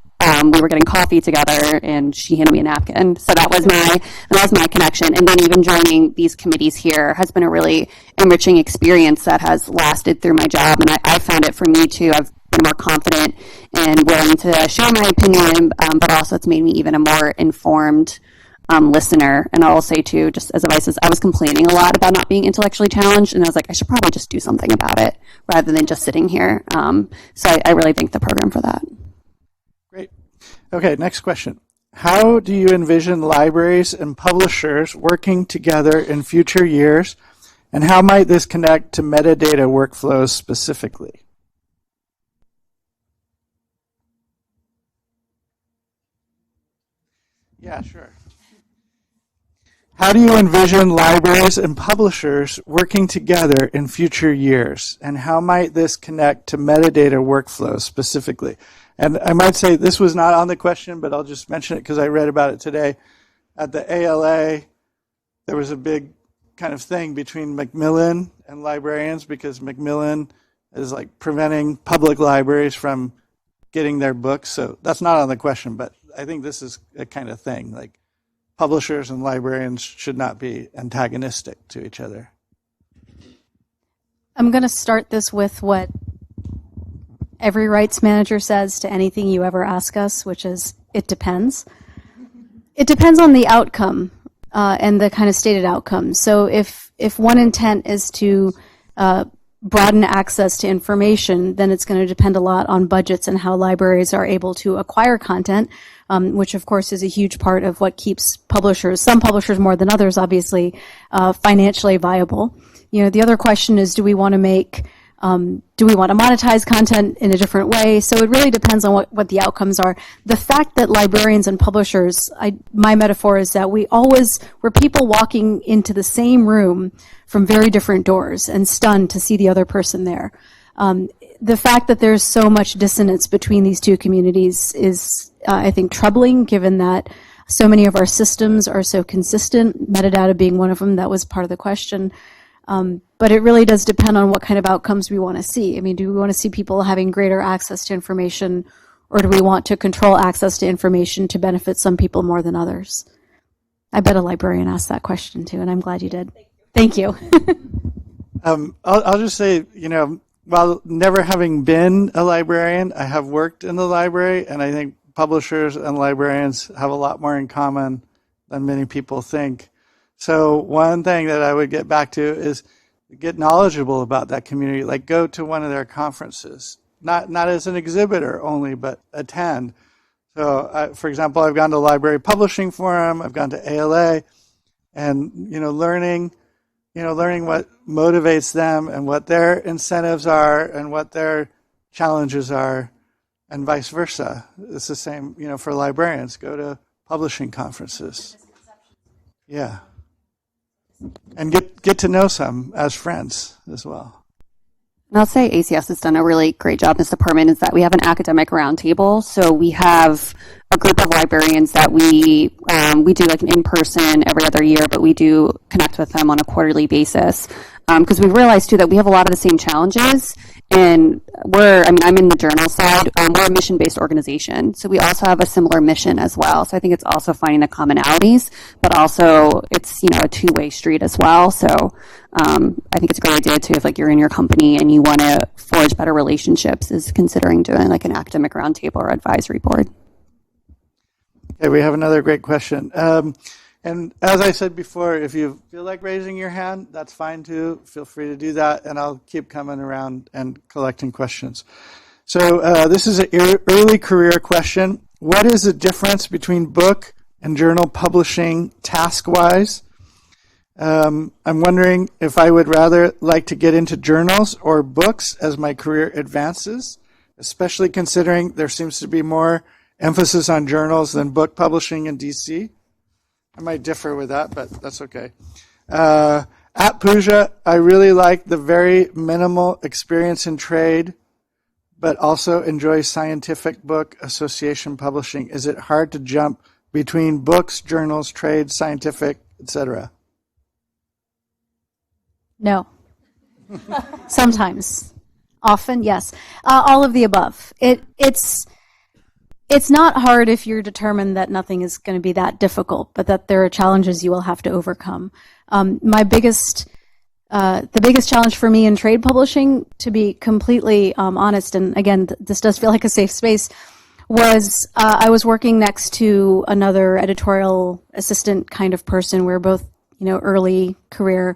We were getting coffee together and she handed me a napkin. So that was my connection. And then even joining these committees here has been a really enriching experience that has lasted through my job. And I found it for me too. I've been more confident and willing to share my opinion, but also it's made me even a more informed listener. And I'll say too, just as advice, is I was complaining a lot about not being intellectually challenged, and I was like, I should probably just do something about it rather than just sitting here. So I really thank the program for that. Great. Okay, next question. How do you envision libraries and publishers working together in future years, and how might this connect to metadata workflows specifically? Yeah, sure. How do you envision libraries and publishers working together in future years, and how might this connect to metadata workflows specifically? And I might say this was not on the question, but I'll just mention it because I read about it today. At the ALA, there was a big kind of thing between Macmillan and librarians because Macmillan is like preventing public libraries from getting their books. So that's not on the question, but I think this is a kind of thing. Like, publishers and librarians should not be antagonistic to each other. I'm going to start this with what every rights manager says to anything you ever ask us, which is, it depends. It depends on the outcome and the kind of stated outcome. So if one intent is to broaden access to information, then it's going to depend a lot on budgets and how libraries are able to acquire content, which of course is a huge part of what keeps publishers, some publishers more than others, obviously, financially viable. You know, the other question is, do we want to monetize content in a different way? So it really depends on what the outcomes are. The fact that librarians and publishers, my metaphor is that we're people walking into the same room from very different doors and stunned to see the other person there. The fact that there's so much dissonance between these two communities is, I think, troubling, given that so many of our systems are so consistent, metadata being one of them. That was part of the question. But it really does depend on what kind of outcomes we want to see. I mean, do we want to see people having greater access to information, or do we want to control access to information to benefit some people more than others? I bet a librarian asked that question too, and I'm glad you did. Thank you. I'll just say, you know, while never having been a librarian, I have worked in the library, and I think publishers and librarians have a lot more in common than many people think. So one thing that I would get back to is get knowledgeable about that community. Like, go to one of their conferences, not as an exhibitor only, but attend. So, for example, I've gone to Library Publishing Forum, I've gone to ALA, and learning what motivates them and what their incentives are and what their challenges are, and vice versa. It's the same, for librarians, go to publishing conferences. Yeah. And get to know some as friends as well. And I'll say ACS has done a really great job in this department is that we have an academic roundtable. So we have a group of librarians that we do like an in-person every other year, but we do connect with them on a quarterly basis. Because we realized too that we have a lot of the same challenges, and I'm in the journal side. We're a mission-based organization, so we also have a similar mission as well. So I think it's also finding the commonalities, but also it's a two-way street as well. So I think it's a great idea too if like you're in your company and you want to forge better relationships, is considering doing like an academic roundtable or advisory board. Okay, we have another great question. And as I said before, if you feel like raising your hand, that's fine too. Feel free to do that, and I'll keep coming around and collecting questions. So this is an early career question. What is the difference between book and journal publishing task-wise? I'm wondering if I would rather like to get into journals or books as my career advances, especially considering there seems to be more emphasis on journals than book publishing in DC. I might differ with that, but that's okay. At Puja, I really like the very minimal experience in trade, but also enjoy scientific book association publishing. Is it hard to jump between books, journals, trade, scientific, etc.? No. Sometimes. Often, yes. All of the above. It's not hard if you're determined that nothing is going to be that difficult, but that there are challenges you will have to overcome. The biggest challenge for me in trade publishing, to be completely honest, and again, this does feel like a safe space, was I was working next to another editorial assistant kind of person. We were both, early career.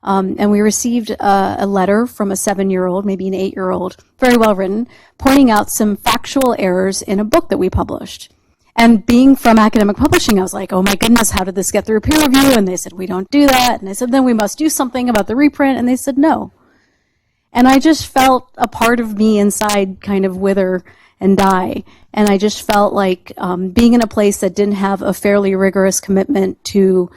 And we received a letter from a 7-year-old, maybe an 8-year-old, very well written, pointing out some factual errors in a book that we published. And being from academic publishing, I was like, oh my goodness, how did this get through peer review? And they said, we don't do that. And I said, then we must do something about the reprint. And they said, no. And I just felt a part of me inside kind of wither and die. And I just felt like being in a place that didn't have a fairly rigorous commitment to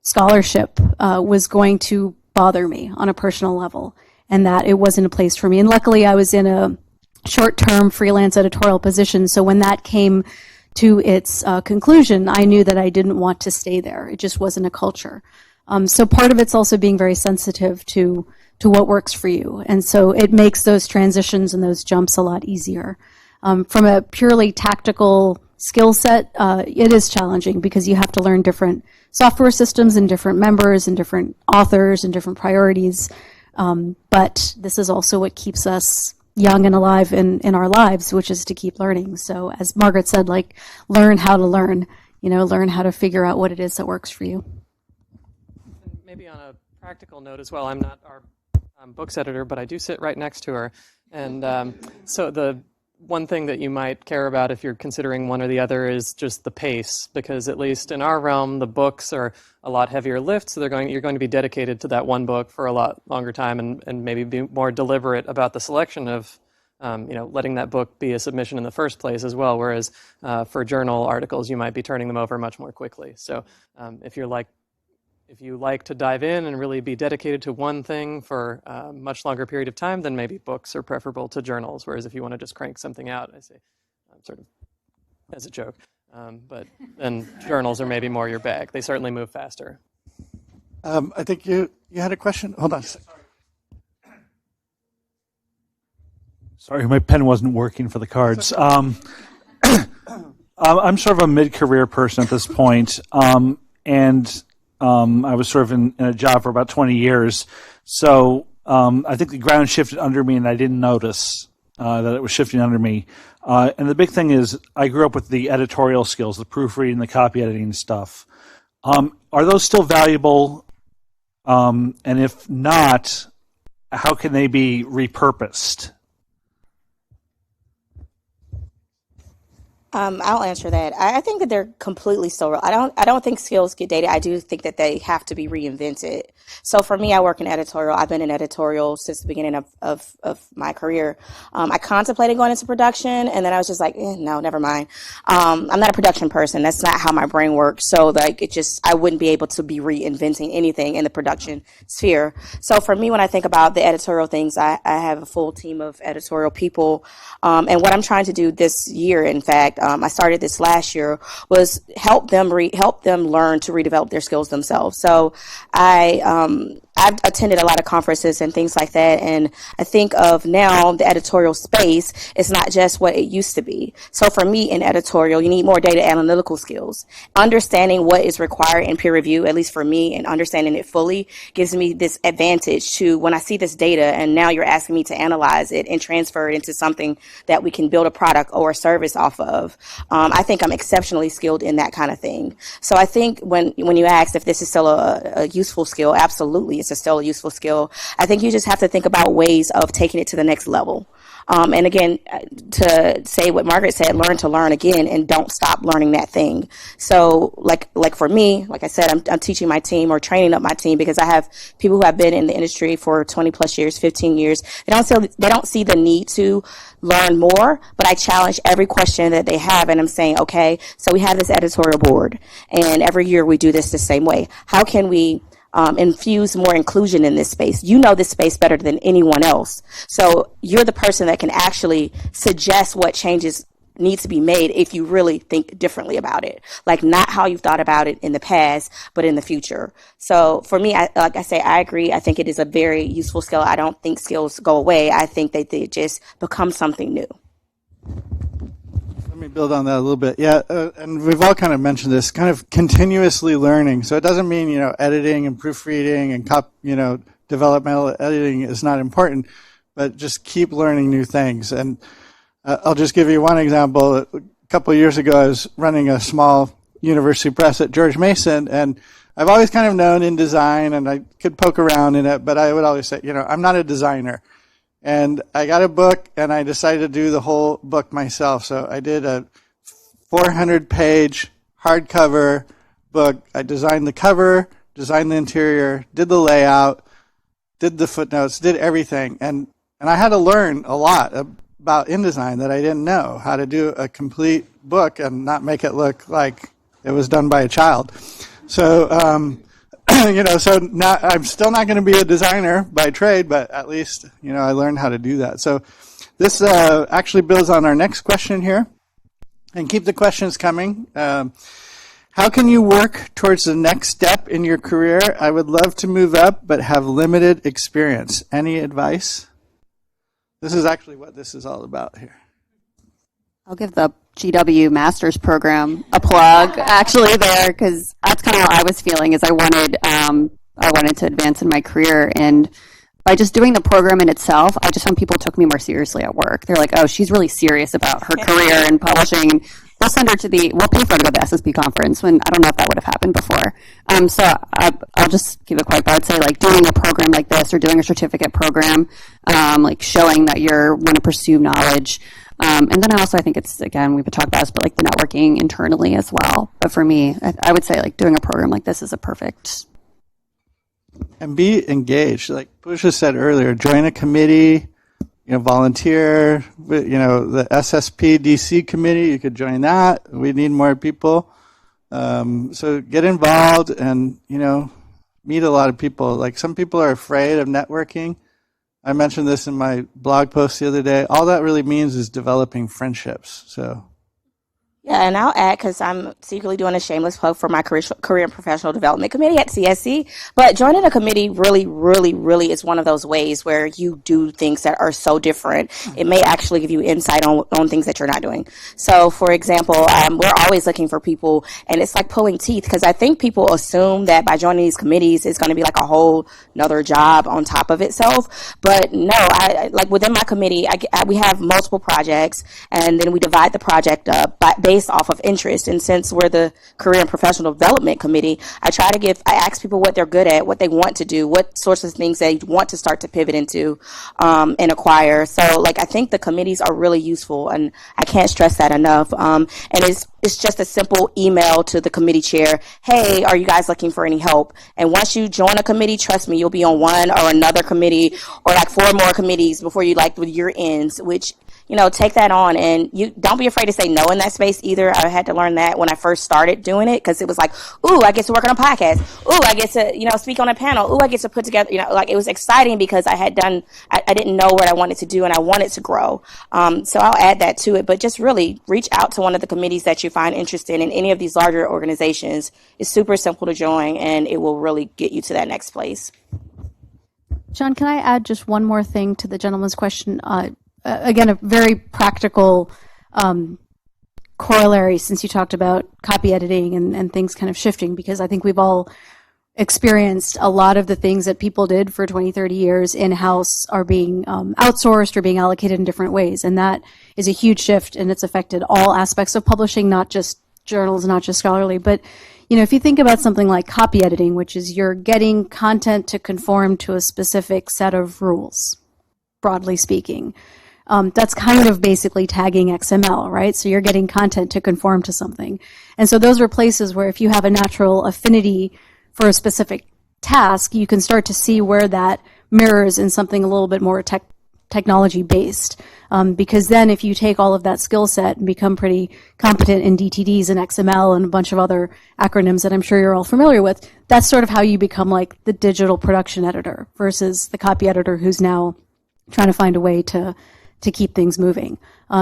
scholarship was going to bother me on a personal level, and that it wasn't a place for me. And luckily I was in a short-term freelance editorial position, so when that came to its conclusion, I knew that I didn't want to stay there. It just wasn't a culture. So part of it's also being very sensitive to what works for you, and so it makes those transitions and those jumps a lot easier. From a purely tactical skill set, it is challenging because you have to learn different software systems and different members and different authors and different priorities. But this is also what keeps us young and alive in our lives, which is to keep learning. So as Margaret said, like, learn how to learn, learn how to figure out what it is that works for you. Maybe on a practical note as well, I'm not our books editor, but I do sit right next to her. And so the one thing that you might care about if you're considering one or the other is just the pace, because at least in our realm, the books are a lot heavier lift, so you're going to be dedicated to that one book for a lot longer time, and maybe be more deliberate about the selection of, letting that book be a submission in the first place as well. Whereas for journal articles, you might be turning them over much more quickly. So if you like to dive in and really be dedicated to one thing for a much longer period of time, then maybe books are preferable to journals. Whereas if you want to just crank something out, I say, sort of as a joke, but then journals are maybe more your bag. They certainly move faster. I think you had a question. Hold on a second. Sorry, my pen wasn't working for the cards. I'm sort of a mid-career person at this point, and I was sort of in a job for about 20 years. So I think the ground shifted under me, and I didn't notice that it was shifting under me. And the big thing is I grew up with the editorial skills, the proofreading, the copy editing stuff. Are those still valuable? And if not, how can they be repurposed? I'll answer that. I think that they're completely still real. I don't think skills get dated. I do think that they have to be reinvented. So for me, I work in editorial. I've been in editorial since the beginning of my career. I contemplated going into production, and then I was just like, no, never mind. I'm not a production person. That's not how my brain works. So like, I wouldn't be able to be reinventing anything in the production sphere. So for me, when I think about the editorial things, I have a full team of editorial people. And what I'm trying to do this year, in fact, I started this last year, was help them learn to redevelop their skills themselves. So I've attended a lot of conferences and things like that, and I think of now the editorial space is not just what it used to be. So for me in editorial, you need more data analytical skills. Understanding what is required in peer review, at least for me, and understanding it fully gives me this advantage to when I see this data and now you're asking me to analyze it and transfer it into something that we can build a product or a service off of. I think I'm exceptionally skilled in that kind of thing. So I think when you asked if this is still a useful skill, absolutely, it's still a useful skill. I think you just have to think about ways of taking it to the next level. And again, to say what Margaret said, learn to learn again, and don't stop learning that thing. So like for me, like I said, I'm teaching my team or training up my team because I have people who have been in the industry for 20 plus years, 15 years. They don't see the need to learn more, but I challenge every question that they have, and I'm saying, okay, so we have this editorial board, and every year we do this the same way. How can we infuse more inclusion in this space? You know this space better than anyone else. So you're the person that can actually suggest what changes need to be made if you really think differently about it. Like not how you've thought about it in the past, but in the future. So for me, like I say, I agree. I think it is a very useful skill. I don't think skills go away. I think that they just become something new. Let me build on that a little bit. Yeah, and we've all kind of mentioned this, kind of continuously learning. So it doesn't mean, editing and proofreading and, developmental editing is not important, but just keep learning new things. And I'll just give you one example. A couple of years ago, I was running a small university press at George Mason, and I've always kind of known in design, and I could poke around in it, but I would always say, I'm not a designer. And I got a book, and I decided to do the whole book myself. So I did a 400-page hardcover book. I designed the cover, designed the interior, did the layout, did the footnotes, did everything. And I had to learn a lot about InDesign that I didn't know, how to do a complete book and not make it look like it was done by a child. So, so now I'm still not going to be a designer by trade, but at least, I learned how to do that. So this actually builds on our next question here. And keep the questions coming. How can you work towards the next step in your career? I would love to move up, but have limited experience. Any advice? This is actually what this is all about here. I'll give the GW Master's Program a plug, actually, there, because that's kind of how I was feeling. Is I wanted to advance in my career, and by just doing the program in itself, I just found people took me more seriously at work. They're like, "Oh, she's really serious about her career in publishing." We'll send her we'll pay for her to go to the SSP conference. When I don't know if that would have happened before. So I'll just keep it quite broad. Say like doing a program like this or doing a certificate program, like showing that you want to pursue knowledge. And then I think it's, again, we've been talking about this, but like the networking internally as well. But for me, I would say like doing a program like this is a perfect. And be engaged. Like Puja said earlier, join a committee, volunteer, the SSPDC committee, you could join that. We need more people. So get involved and, meet a lot of people. Like some people are afraid of networking. I mentioned this in my blog post the other day. All that really means is developing friendships. So. Yeah, and I'll add, because I'm secretly doing a shameless plug for my career and professional development committee at CSC, but joining a committee really, really, really is one of those ways where you do things that are so different. It may actually give you insight on things that you're not doing. So, for example, we're always looking for people, and it's like pulling teeth, because I think people assume that by joining these committees, it's going to be like a whole another job on top of itself. But no, like within my committee, we have multiple projects, and then we divide the project up based based off of interest. And since we're the Career and Professional Development Committee, I ask people what they're good at, what they want to do, what sorts of things they want to start to pivot into and acquire. So, like, I think the committees are really useful, and I can't stress that enough. And it's just a simple email to the committee chair. Hey, are you guys looking for any help? And once you join a committee, trust me, you'll be on one or another committee or like 4 more committees before you like with your ends, which, you know, take that on, and you don't be afraid to say no in that space either. I had to learn that when I first started doing it, because it was like, ooh, I get to work on a podcast. Ooh, I get to, you know, speak on a panel. Ooh, I get to put together, you know, like, it was exciting because I didn't know what I wanted to do, and I wanted to grow. So I'll add that to it, but just really reach out to one of the committees that you find interested in any of these larger organizations. It's super simple to join, and it will really get you to that next place. John, can I add just one more thing to the gentleman's question? Again, a very practical corollary, since you talked about copy editing and things kind of shifting, because I think we've all experienced a lot of the things that people did for 20, 30 years in-house are being outsourced or being allocated in different ways. And that is a huge shift, and it's affected all aspects of publishing, not just journals, not just scholarly. But, you know, if you think about something like copy editing, which is you're getting content to conform to a specific set of rules, broadly speaking. That's kind of basically tagging XML, right? So you're getting content to conform to something. And so those are places where if you have a natural affinity for a specific task, you can start to see where that mirrors in something a little bit more technology-based. Because then if you take all of that skill set and become pretty competent in DTDs and XML and a bunch of other acronyms that I'm sure you're all familiar with, that's sort of how you become like the digital production editor versus the copy editor who's now trying to find a way to keep things moving.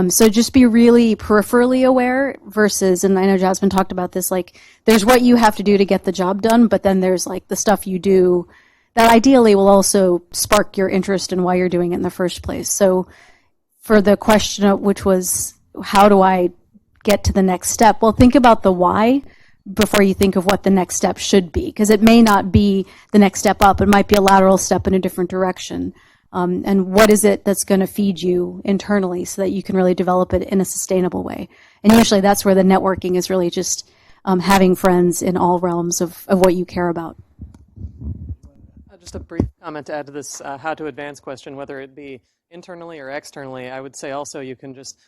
So just be really peripherally aware versus, and I know Jasmine talked about this, like there's what you have to do to get the job done, but then there's like the stuff you do that ideally will also spark your interest in why you're doing it in the first place. So for the question, which was, how do I get to the next step? Well, think about the why before you think of what the next step should be, because it may not be the next step up. It might be a lateral step in a different direction. And what is it that's going to feed you internally so that you can really develop it in a sustainable way? And usually that's where the networking is really just having friends in all realms of what you care about. Just a brief comment to add to this how to advance question, whether it be internally or externally. I would say also you can just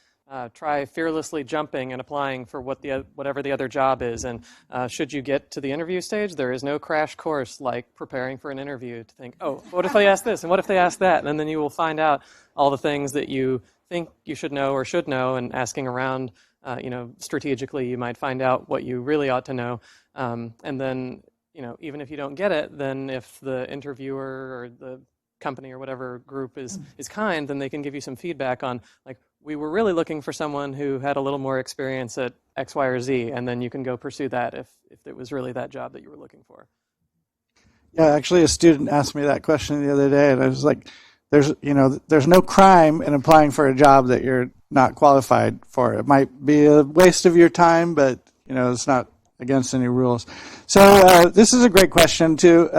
try fearlessly jumping and applying for whatever the other job is. And should you get to the interview stage, there is no crash course like preparing for an interview to think, oh, what if they ask this and what if they ask that? And then you will find out all the things that you think you should know or should know, and asking around, strategically, you might find out what you really ought to know. And then, even if you don't get it, then if the interviewer or the company or whatever group is kind, then they can give you some feedback on, like, we were really looking for someone who had a little more experience at X, Y, or Z, and then you can go pursue that if it was really that job that you were looking for. Yeah, actually, a student asked me that question the other day, and I was like, there's no crime in applying for a job that you're not qualified for. It might be a waste of your time, but, it's not against any rules. So this is a great question, too.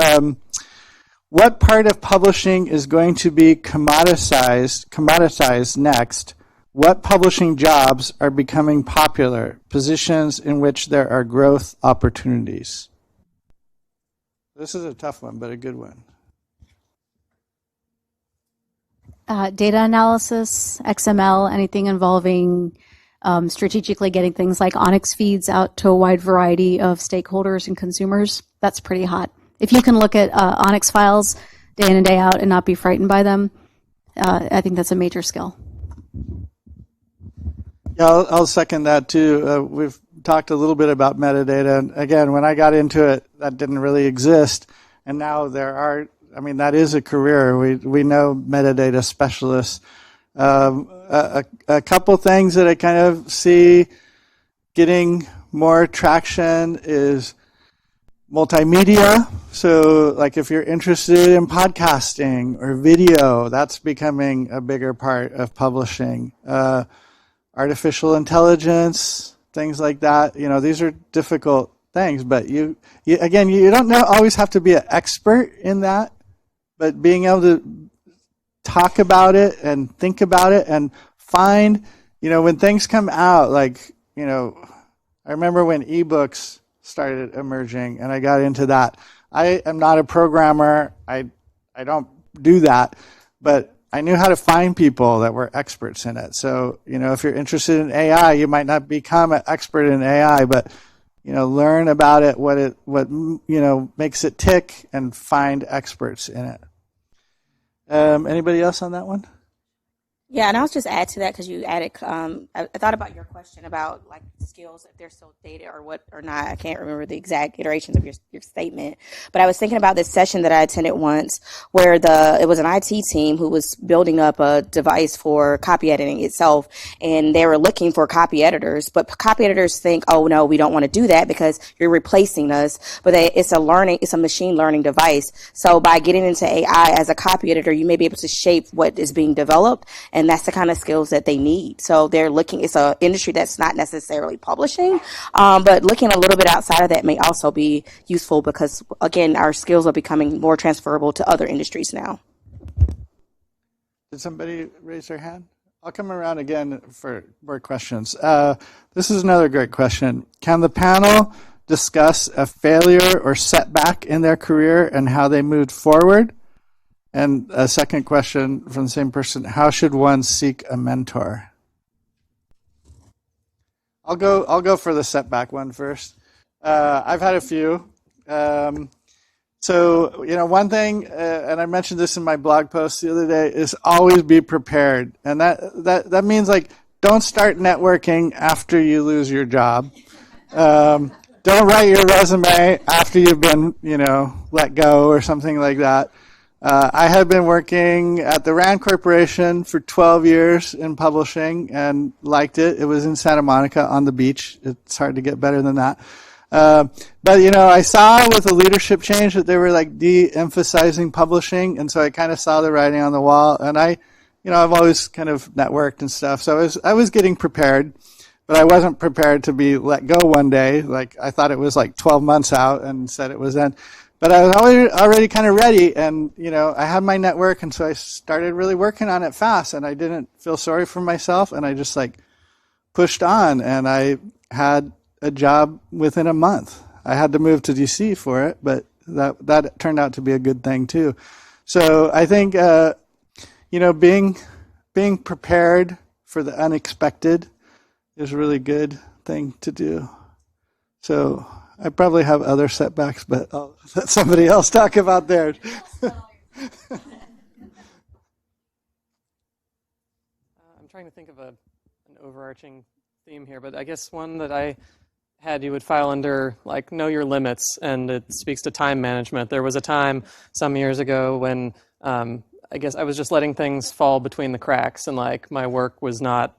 What part of publishing is going to be commoditized next? What publishing jobs are becoming popular, positions in which there are growth opportunities? This is a tough one, but a good one. Data analysis, XML, anything involving strategically getting things like Onyx feeds out to a wide variety of stakeholders and consumers, that's pretty hot. If you can look at Onyx files day in and day out and not be frightened by them, I think that's a major skill. Yeah, I'll second that too. We've talked a little bit about metadata. And again, when I got into it, that didn't really exist. And now that is a career. We know metadata specialists. A couple things that I kind of see getting more traction is multimedia. So like if you're interested in podcasting or video, that's becoming a bigger part of publishing. Artificial intelligence, things like that. These are difficult things, but you don't always have to be an expert in that, but being able to talk about it and think about it and find, when things come out, like, I remember when ebooks started emerging, and I got into that. I am not a programmer. I don't do that, but I knew how to find people that were experts in it. So, if you're interested in AI, you might not become an expert in AI, but learn about it, what makes it tick, and find experts in it. Anybody else on that one? Yeah, and I'll just add to that because you added. I thought about your question about like skills, if they're still dated or what or not. I can't remember the exact iterations of your statement, but I was thinking about this session that I attended once, where it was an IT team who was building up a device for copy editing itself, and they were looking for copy editors. But copy editors think, oh no, we don't want to do that because you're replacing us. But it's a machine learning device. So by getting into AI as a copy editor, you may be able to shape what is being developed. And that's the kind of skills that they need. So they're looking, it's an industry that's not necessarily publishing, but looking a little bit outside of that may also be useful because, again, our skills are becoming more transferable to other industries now. Did somebody raise their hand? I'll come around again for more questions. This is another great question. Can the panel discuss a failure or setback in their career and how they moved forward? And a second question from the same person, how should one seek a mentor? I'll go for the setback one first. I've had a few. So, one thing, and I mentioned this in my blog post the other day, is always be prepared. And that means, like, don't start networking after you lose your job. Don't write your resume after you've been, let go or something like that. I had been working at the RAND Corporation for 12 years in publishing and liked it. It was in Santa Monica on the beach. It's hard to get better than that. But, I saw with the leadership change that they were like de-emphasizing publishing. And so I kind of saw the writing on the wall. And I've always kind of networked and stuff. So I was getting prepared, but I wasn't prepared to be let go one day. Like I thought it was like 12 months out and said it was then. But I was already kind of ready, and, I had my network, and so I started really working on it fast, and I didn't feel sorry for myself, and I just, pushed on, and I had a job within a month. I had to move to D.C. for it, but that turned out to be a good thing, too. So I think, being prepared for the unexpected is a really good thing to do. So I probably have other setbacks, but I'll let somebody else talk about theirs. I'm trying to think of an overarching theme here, but I guess one that I had you would file under, know your limits, and it speaks to time management. There was a time some years ago when I guess I was just letting things fall between the cracks, and my work was not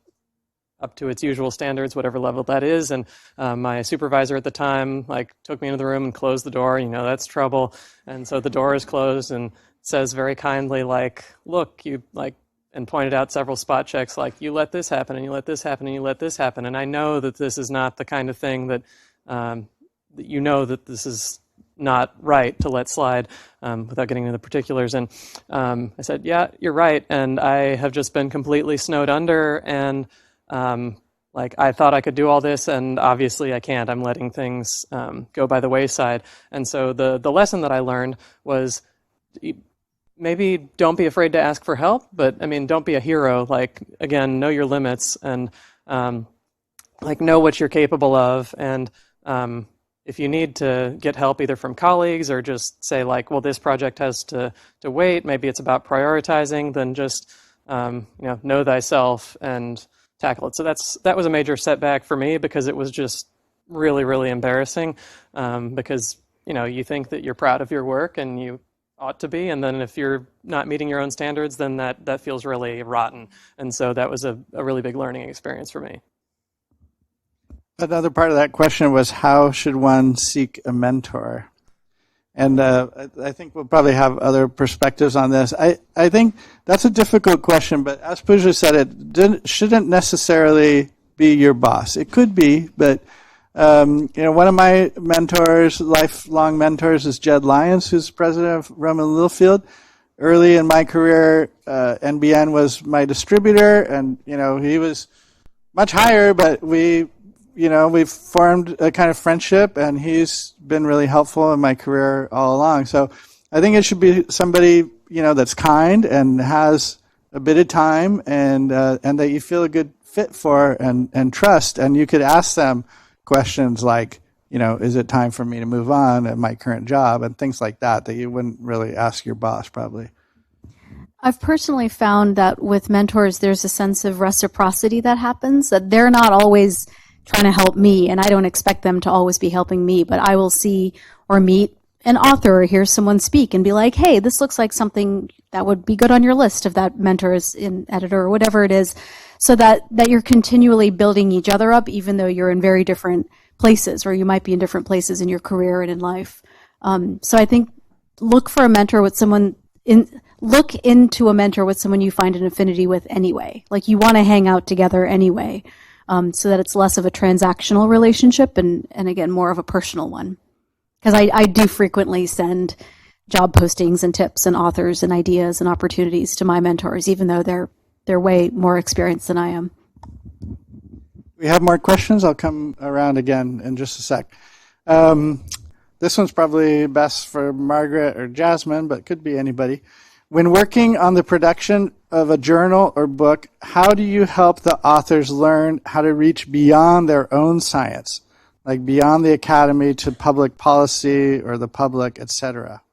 up to its usual standards, whatever level that is. And my supervisor at the time took me into the room and closed the door. That's trouble. And so the door is closed and says very kindly, look, you and pointed out several spot checks, you let this happen and you let this happen and you let this happen. And I know that this is not the kind of thing that that this is not right to let slide without getting into the particulars. And I said, yeah, you're right. And I have just been completely snowed under, and I thought I could do all this, and obviously I can't. I'm letting things go by the wayside. And so the lesson that I learned was maybe don't be afraid to ask for help, but don't be a hero. Again, know your limits, and know what you're capable of. And if you need to get help either from colleagues or just say well, this project has to wait, maybe it's about prioritizing, then just know thyself and tackle it. So that was a major setback for me because it was just really, really embarrassing because, you think that you're proud of your work and you ought to be. And then if you're not meeting your own standards, then that feels really rotten. And so that was a really big learning experience for me. Another part of that question was, how should one seek a mentor? And I think we'll probably have other perspectives on this. I think that's a difficult question, but as Puja said, it shouldn't necessarily be your boss. It could be, but one of my mentors, lifelong mentors, is Jed Lyons, who's president of Roman Littlefield. Early in my career, NBN was my distributor, and he was much higher, but we we've formed a kind of friendship, and he's been really helpful in my career all along. So I think it should be somebody, that's kind and has a bit of time, and that you feel a good fit for and trust. And you could ask them questions like, is it time for me to move on at my current job, and things like that you wouldn't really ask your boss probably. I've personally found that with mentors, there's a sense of reciprocity that happens, that they're not always trying to help me, and I don't expect them to always be helping me, but I will see or meet an author or hear someone speak and be like, hey, this looks like something that would be good on your list if that mentor is an editor or whatever it is, so that you're continually building each other up, even though you're in very different places, or you might be in different places in your career and in life. So I think look into a mentor with someone you find an affinity with anyway. Like, you want to hang out together anyway, so that it's less of a transactional relationship and again, more of a personal one. Because I do frequently send job postings and tips and authors and ideas and opportunities to my mentors, even though they're way more experienced than I am. We have more questions. I'll come around again in just a sec. This one's probably best for Margaret or Jasmine, but it could be anybody. When working on the production of a journal or book, how do you help the authors learn how to reach beyond their own science, like beyond the academy to public policy or the public, etc.?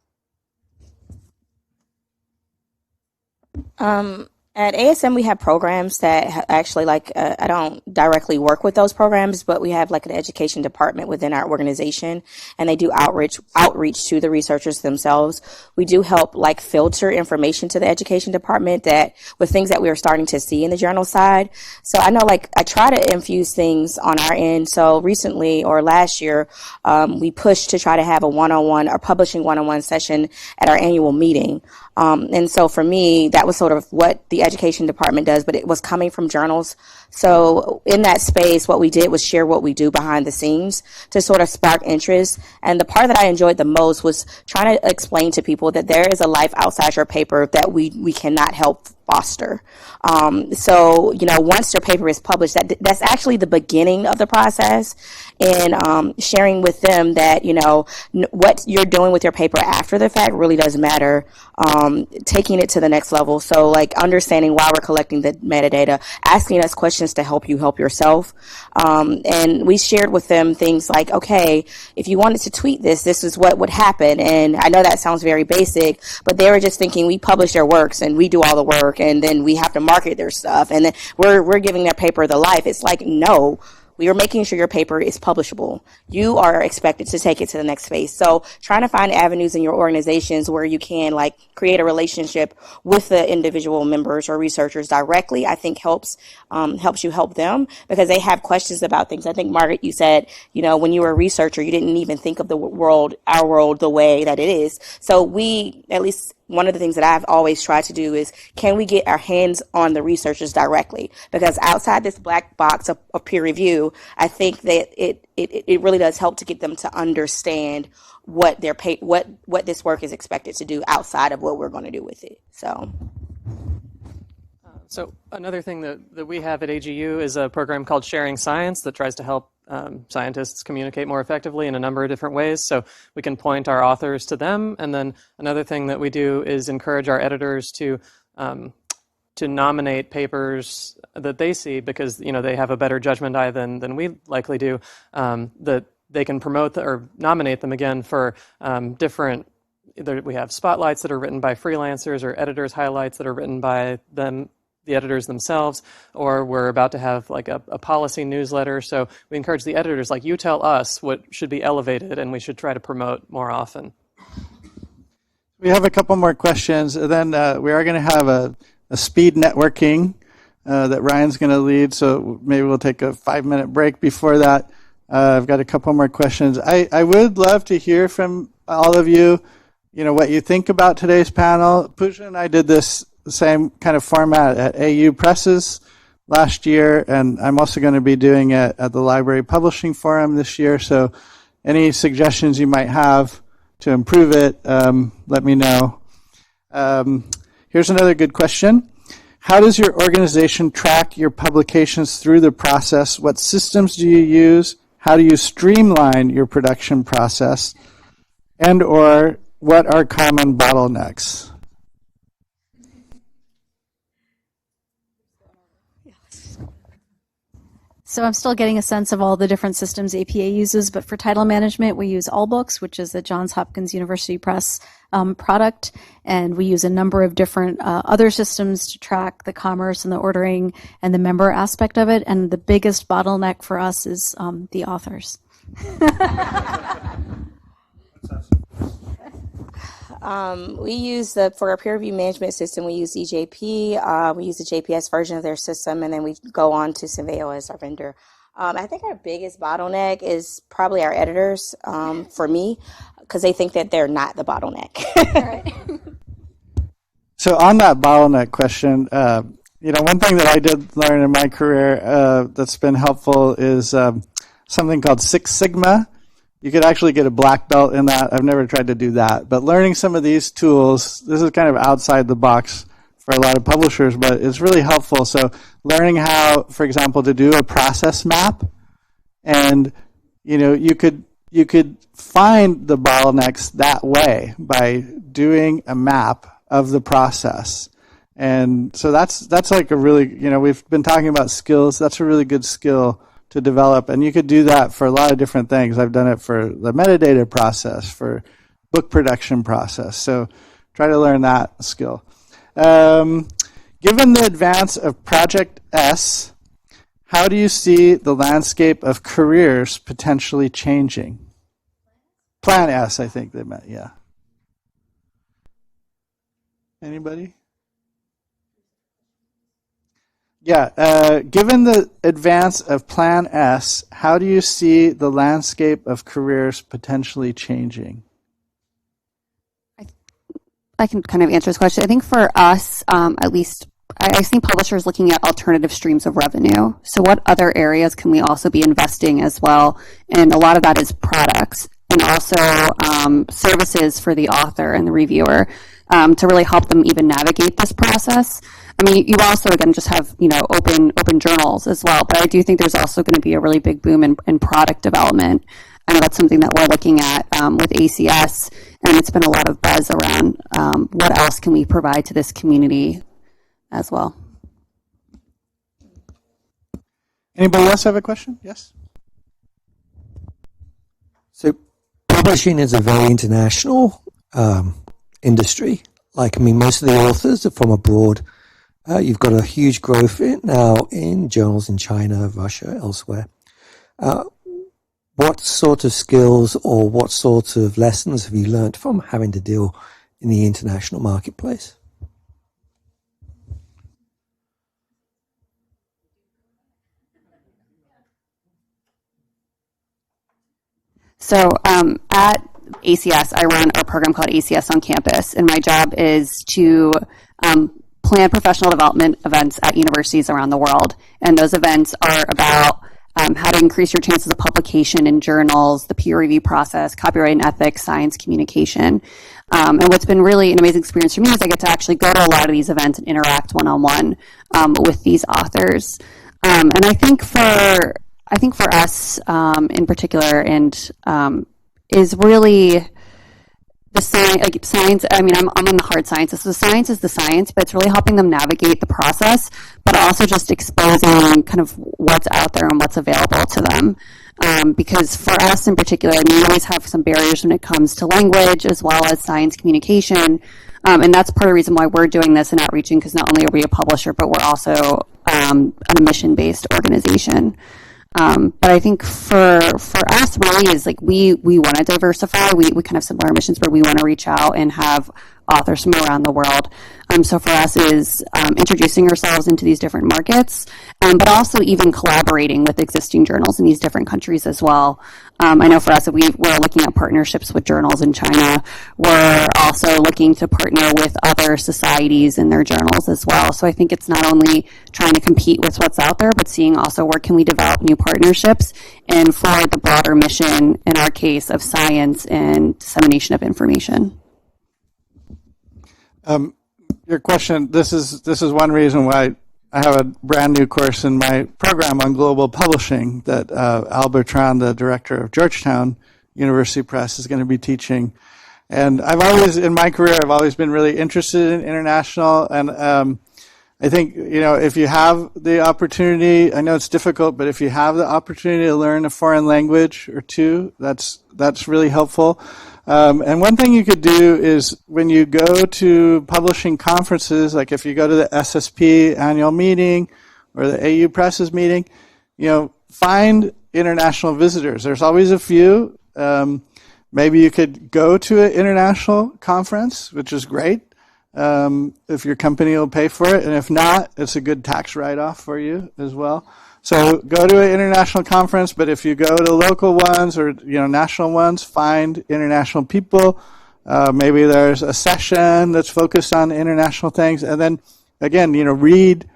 At ASM, we have programs that actually, I don't directly work with those programs, but we have an education department within our organization, and they do outreach to the researchers themselves. We do help filter information to the education department with things that we are starting to see in the journal side. So I know I try to infuse things on our end. So recently, or last year, we pushed to try to have a one-on-one or publishing one-on-one session at our annual meeting. And so for me, that was sort of what the education department does, but it was coming from journals. So in that space, what we did was share what we do behind the scenes to sort of spark interest. And the part that I enjoyed the most was trying to explain to people that there is a life outside your paper that we cannot help foster. So, once your paper is published, that's actually the beginning of the process, and sharing with them that, what you're doing with your paper after the fact really does matter, taking it to the next level. So understanding why we're collecting the metadata, asking us questions to help you help yourself. And we shared with them things like, okay, if you wanted to tweet this is what would happen. And I know that sounds very basic, but they were just thinking we publish their works and we do all the work, and then we have to market their stuff, and then we're giving their paper the life. It's no, we are making sure your paper is publishable. You are expected to take it to the next phase. So trying to find avenues in your organizations where you can create a relationship with the individual members or researchers directly, I think helps you help them, because they have questions about things. I think, Margaret, you said, when you were a researcher, you didn't even think of our world the way that it is. So at least one of the things that I've always tried to do is, can we get our hands on the researchers directly? Because outside this black box of peer review, I think that it really does help to get them to understand what what this work is expected to do outside of what we're going to do with it. So another thing that we have at AGU is a program called Sharing Science that tries to help scientists communicate more effectively in a number of different ways. So we can point our authors to them. And then another thing that we do is encourage our editors to nominate papers that they see, because they have a better judgment eye than we likely do, that they can promote or nominate them again for different. Either we have spotlights that are written by freelancers, or editors' highlights that are written by them, the editors themselves, or we're about to have a policy newsletter. So we encourage the editors, you tell us what should be elevated and we should try to promote more often. We have a couple more questions, and then we are going to have a speed networking that Ryan's going to lead, so maybe we'll take a 5-minute break before that. I've got a couple more questions. I would love to hear from all of you, what you think about today's panel. Puja and I did this same kind of format at AU Presses last year, and I'm also going to be doing it at the Library Publishing Forum this year. So any suggestions you might have to improve it, let me know. Here's another good question. How does your organization track your publications through the process? What systems do you use? How do you streamline your production process? And or what are common bottlenecks? So I'm still getting a sense of all the different systems APA uses, but for title management, we use Allbooks, which is the Johns Hopkins University Press product, and we use a number of different other systems to track the commerce and the ordering and the member aspect of it, and the biggest bottleneck for us is the authors. We use for our peer review management system, we use EJP, we use the JPS version of their system, and then we go on to Surveil as our vendor. I think our biggest bottleneck is probably our editors, for me, because they think that they're not the bottleneck. Right. So on that bottleneck question, one thing that I did learn in my career that's been helpful is something called Six Sigma. You could actually get a black belt in that. I've never tried to do that. But learning some of these tools, this is kind of outside the box for a lot of publishers, but it's really helpful. So learning how, for example, to do a process map, and you could find the bottlenecks that way by doing a map of the process. And so that's like a really, we've been talking about skills. That's a really good skill to develop, and you could do that for a lot of different things. I've done it for the metadata process, for book production process. So try to learn that skill. Given the advance of Project S, how do you see the landscape of careers potentially changing? Plan S, I think they meant, yeah. Anybody? Yeah, given the advance of Plan S, how do you see the landscape of careers potentially changing? I can kind of answer this question. I think for us, at least, I see publishers looking at alternative streams of revenue. So what other areas can we also be investing as well? And a lot of that is products and also services for the author and the reviewer to really help them even navigate this process. I mean, you also, again, just have, open journals as well. But I do think there's also going to be a really big boom in product development. I know that's something that we're looking at with ACS, and it's been a lot of buzz around what else can we provide to this community as well. Anybody else have a question? Yes? So publishing is a very international industry. Most of the authors are from abroad. You've got a huge growth now in journals in China, Russia, elsewhere. What sort of skills or what sort of lessons have you learned from having to deal in the international marketplace? So at ACS, I run a program called ACS on Campus, and my job is to plan professional development events at universities around the world. And those events are about how to increase your chances of publication in journals, the peer review process, copyright and ethics, science communication. And what's been really an amazing experience for me is I get to actually go to a lot of these events and interact one-on-one with these authors. And I think for us in particular, and is really the science. I mean, I'm on the hard sciences. So the science is the science, but it's really helping them navigate the process, but also just exposing kind of what's out there and what's available to them. Because for us in particular, I mean, we always have some barriers when it comes to language as well as science communication. And that's part of the reason why we're doing this and outreaching, because not only are we a publisher, but we're also a mission-based organization. But I think for us really is we want to diversify. We kind of similar missions where we want to reach out and have authors from around the world. So for us is introducing ourselves into these different markets, but also even collaborating with existing journals in these different countries as well. I know for us, we're looking at partnerships with journals in China. We're also looking to partner with other societies in their journals as well. So I think it's not only trying to compete with what's out there, but seeing also where can we develop new partnerships and for the broader mission, in our case, of science and dissemination of information. your question, this is one reason why I have a brand new course in my program on global publishing that Al Bertrand, the director of Georgetown University Press, is going to be teaching. And in my career, I've always been really interested in international. And I think, if you have the opportunity, I know it's difficult, but if you have the opportunity to learn a foreign language or two, that's really helpful. And one thing you could do is when you go to publishing conferences, like if you go to the SSP annual meeting or the AU Presses meeting, find international visitors. There's always a few. Maybe you could go to an international conference, which is great, if your company will pay for it. And if not, it's a good tax write-off for you as well. So go to an international conference, but if you go to local ones or national ones, find international people. Maybe there's a session that's focused on international things, and then again, read.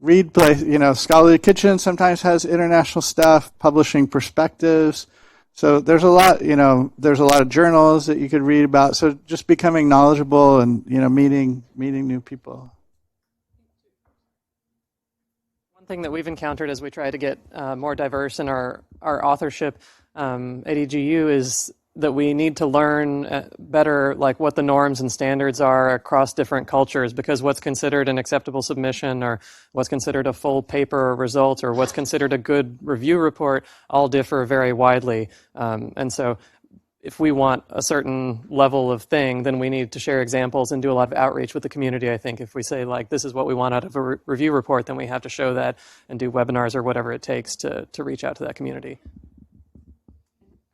Scholarly Kitchen sometimes has international stuff, publishing perspectives. So there's a lot. There's a lot of journals that you could read about. So just becoming knowledgeable and meeting new people. Thing that we've encountered as we try to get more diverse in our authorship at EGU is that we need to learn better like what the norms and standards are across different cultures, because what's considered an acceptable submission or what's considered a full paper or result or what's considered a good review report all differ very widely. And so if we want a certain level of thing, then we need to share examples and do a lot of outreach with the community. I think if we say, like, this is what we want out of a review report, then we have to show that and do webinars or whatever it takes to reach out to that community.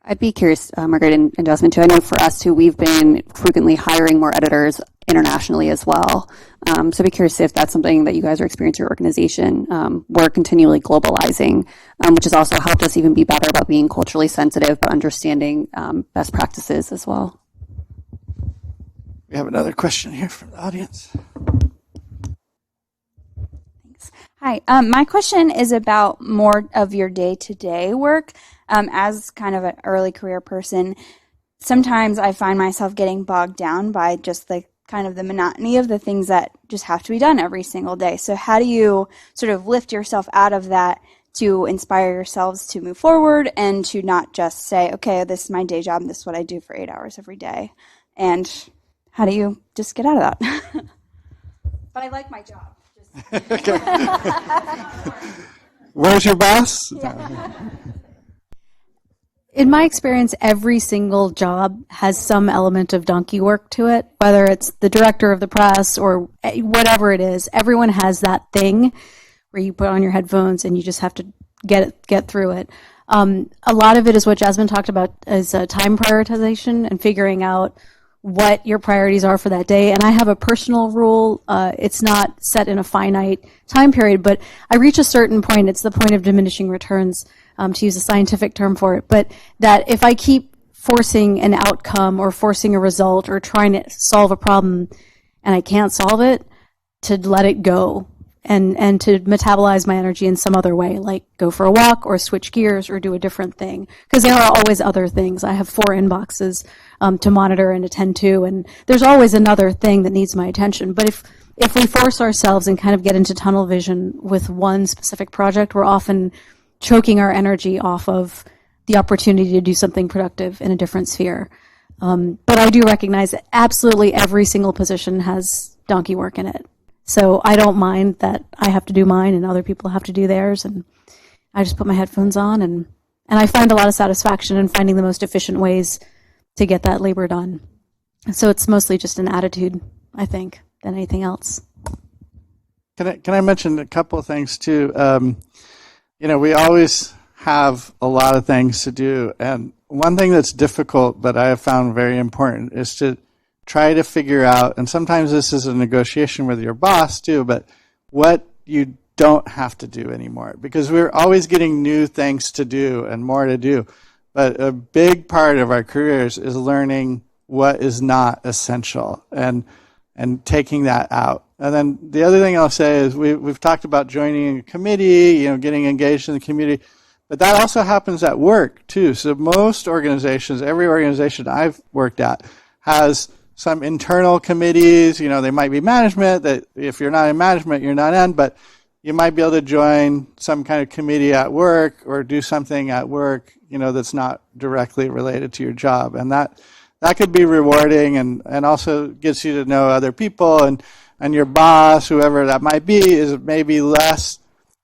I'd be curious, Margaret and Jasmine, too. I know for us, too, we've been frequently hiring more editors internationally as well. So I'd be curious if that's something that you guys are experiencing in your organization. We're continually globalizing, which has also helped us even be better about being culturally sensitive, but understanding best practices as well. We have another question here from the audience. Thanks. Hi. My question is about more of your day-to-day work. As kind of an early career person, sometimes I find myself getting bogged down by just the kind of the monotony of the things that just have to be done every single day. So how do you sort of lift yourself out of that to inspire yourselves to move forward and to not just say, okay, this is my day job and this is what I do for 8 hours every day? And how do you just get out of that? But I like my job. Okay. Where's your boss? Yeah. In my experience, every single job has some element of donkey work to it, whether it's the director of the press or whatever it is. Everyone has that thing where you put on your headphones and you just have to get through it. A lot of it is what Jasmine talked about, is time prioritization and figuring out what your priorities are for that day. And I have a personal rule. It's not set in a finite time period, but I reach a certain point. It's the point of diminishing returns, to use a scientific term for it. But that if I keep forcing an outcome or forcing a result or trying to solve a problem and I can't solve it, to let it go and to metabolize my energy in some other way, like go for a walk or switch gears or do a different thing. Because there are always other things. I have 4 inboxes to monitor and attend to, and there's always another thing that needs my attention. But if we force ourselves and kind of get into tunnel vision with one specific project, we're often choking our energy off of the opportunity to do something productive in a different sphere. But I do recognize that absolutely every single position has donkey work in it. So I don't mind that I have to do mine and other people have to do theirs. And I just put my headphones on and I find a lot of satisfaction in finding the most efficient ways to get that labor done. So it's mostly just an attitude, I think, than anything else. Can I mention a couple of things too? We always have a lot of things to do. And one thing that's difficult, but I have found very important, is to try to figure out, and sometimes this is a negotiation with your boss too, but what you don't have to do anymore. Because we're always getting new things to do and more to do. But a big part of our careers is learning what is not essential and taking that out. And then the other thing I'll say is we've talked about joining a committee, getting engaged in the community, but that also happens at work too. So most organizations, every organization I've worked at, has some internal committees. They might be management, that if you're not in management, you're not in, but you might be able to join some kind of committee at work or do something at work, that's not directly related to your job. And that could be rewarding and also gets you to know other people, and your boss, whoever that might be, is maybe less,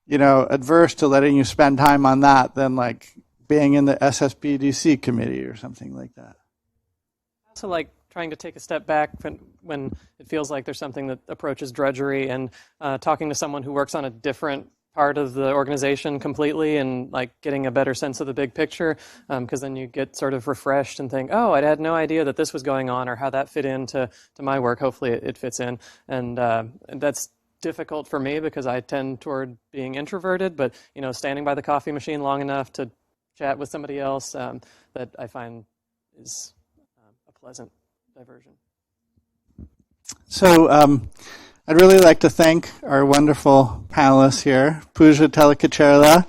adverse to letting you spend time on that than like being in the SSPDC committee or something like that. Also like trying to take a step back when it feels like there's something that approaches drudgery, and talking to someone who works on a different part of the organization completely, and like getting a better sense of the big picture, because then you get sort of refreshed and think, oh, I had no idea that this was going on or how that fit into my work. Hopefully it fits in. And that's difficult for me because I tend toward being introverted, but standing by the coffee machine long enough to chat with somebody else, that I find is a pleasant diversion. So I'd really like to thank our wonderful panelists here, Puja Telikicherla,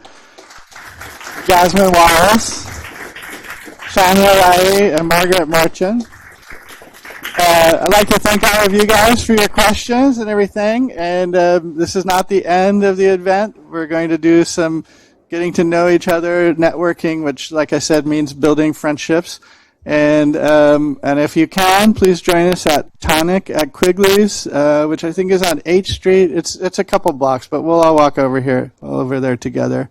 Jasmine Wallace, Shannon O'Reilly, and Margaret Morechen. I'd like to thank all of you guys for your questions and everything. And this is not the end of the event. We're going to do some getting to know each other, networking, which, like I said, means building friendships. And if you can, please join us at Tonic at Quigley's, which I think is on H Street. It's a couple blocks, but we'll all walk over there together.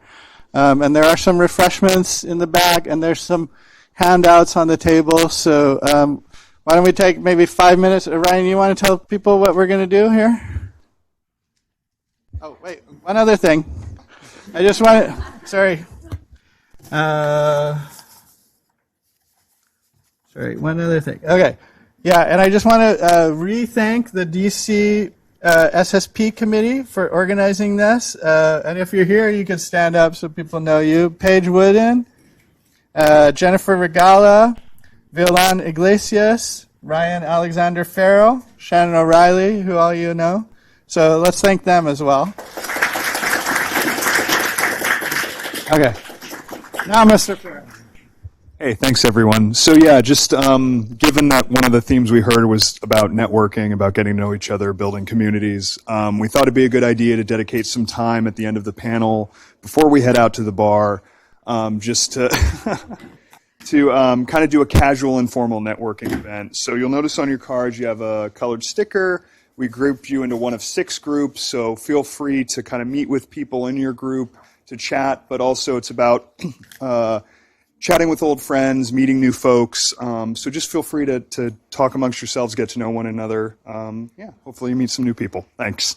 And there are some refreshments in the back, and there's some handouts on the table. So why don't we take maybe 5 minutes? Ryan, you want to tell people what we're going to do here? Oh, wait, one other thing. I just want to, sorry. Sorry, one other thing. Okay. Yeah, and I just want to re-thank the DC SSP committee for organizing this. And if you're here, you can stand up so people know you. Paige Wooden, Jennifer Regala, Violan Iglesias, Ryan Alexander Farrell, Shannon O'Reilly, who all you know. So let's thank them as well. Okay. Now, Mr. Farrell. Hey, thanks everyone. So yeah, just given that one of the themes we heard was about networking, about getting to know each other, building communities, we thought it'd be a good idea to dedicate some time at the end of the panel before we head out to the bar, just to to kind of do a casual, informal networking event. So you'll notice on your cards you have a colored sticker. We grouped you into one of 6 groups, so feel free to kind of meet with people in your group to chat, but also it's about chatting with old friends, meeting new folks. So just feel free to talk amongst yourselves, get to know one another. Yeah, hopefully you meet some new people. Thanks.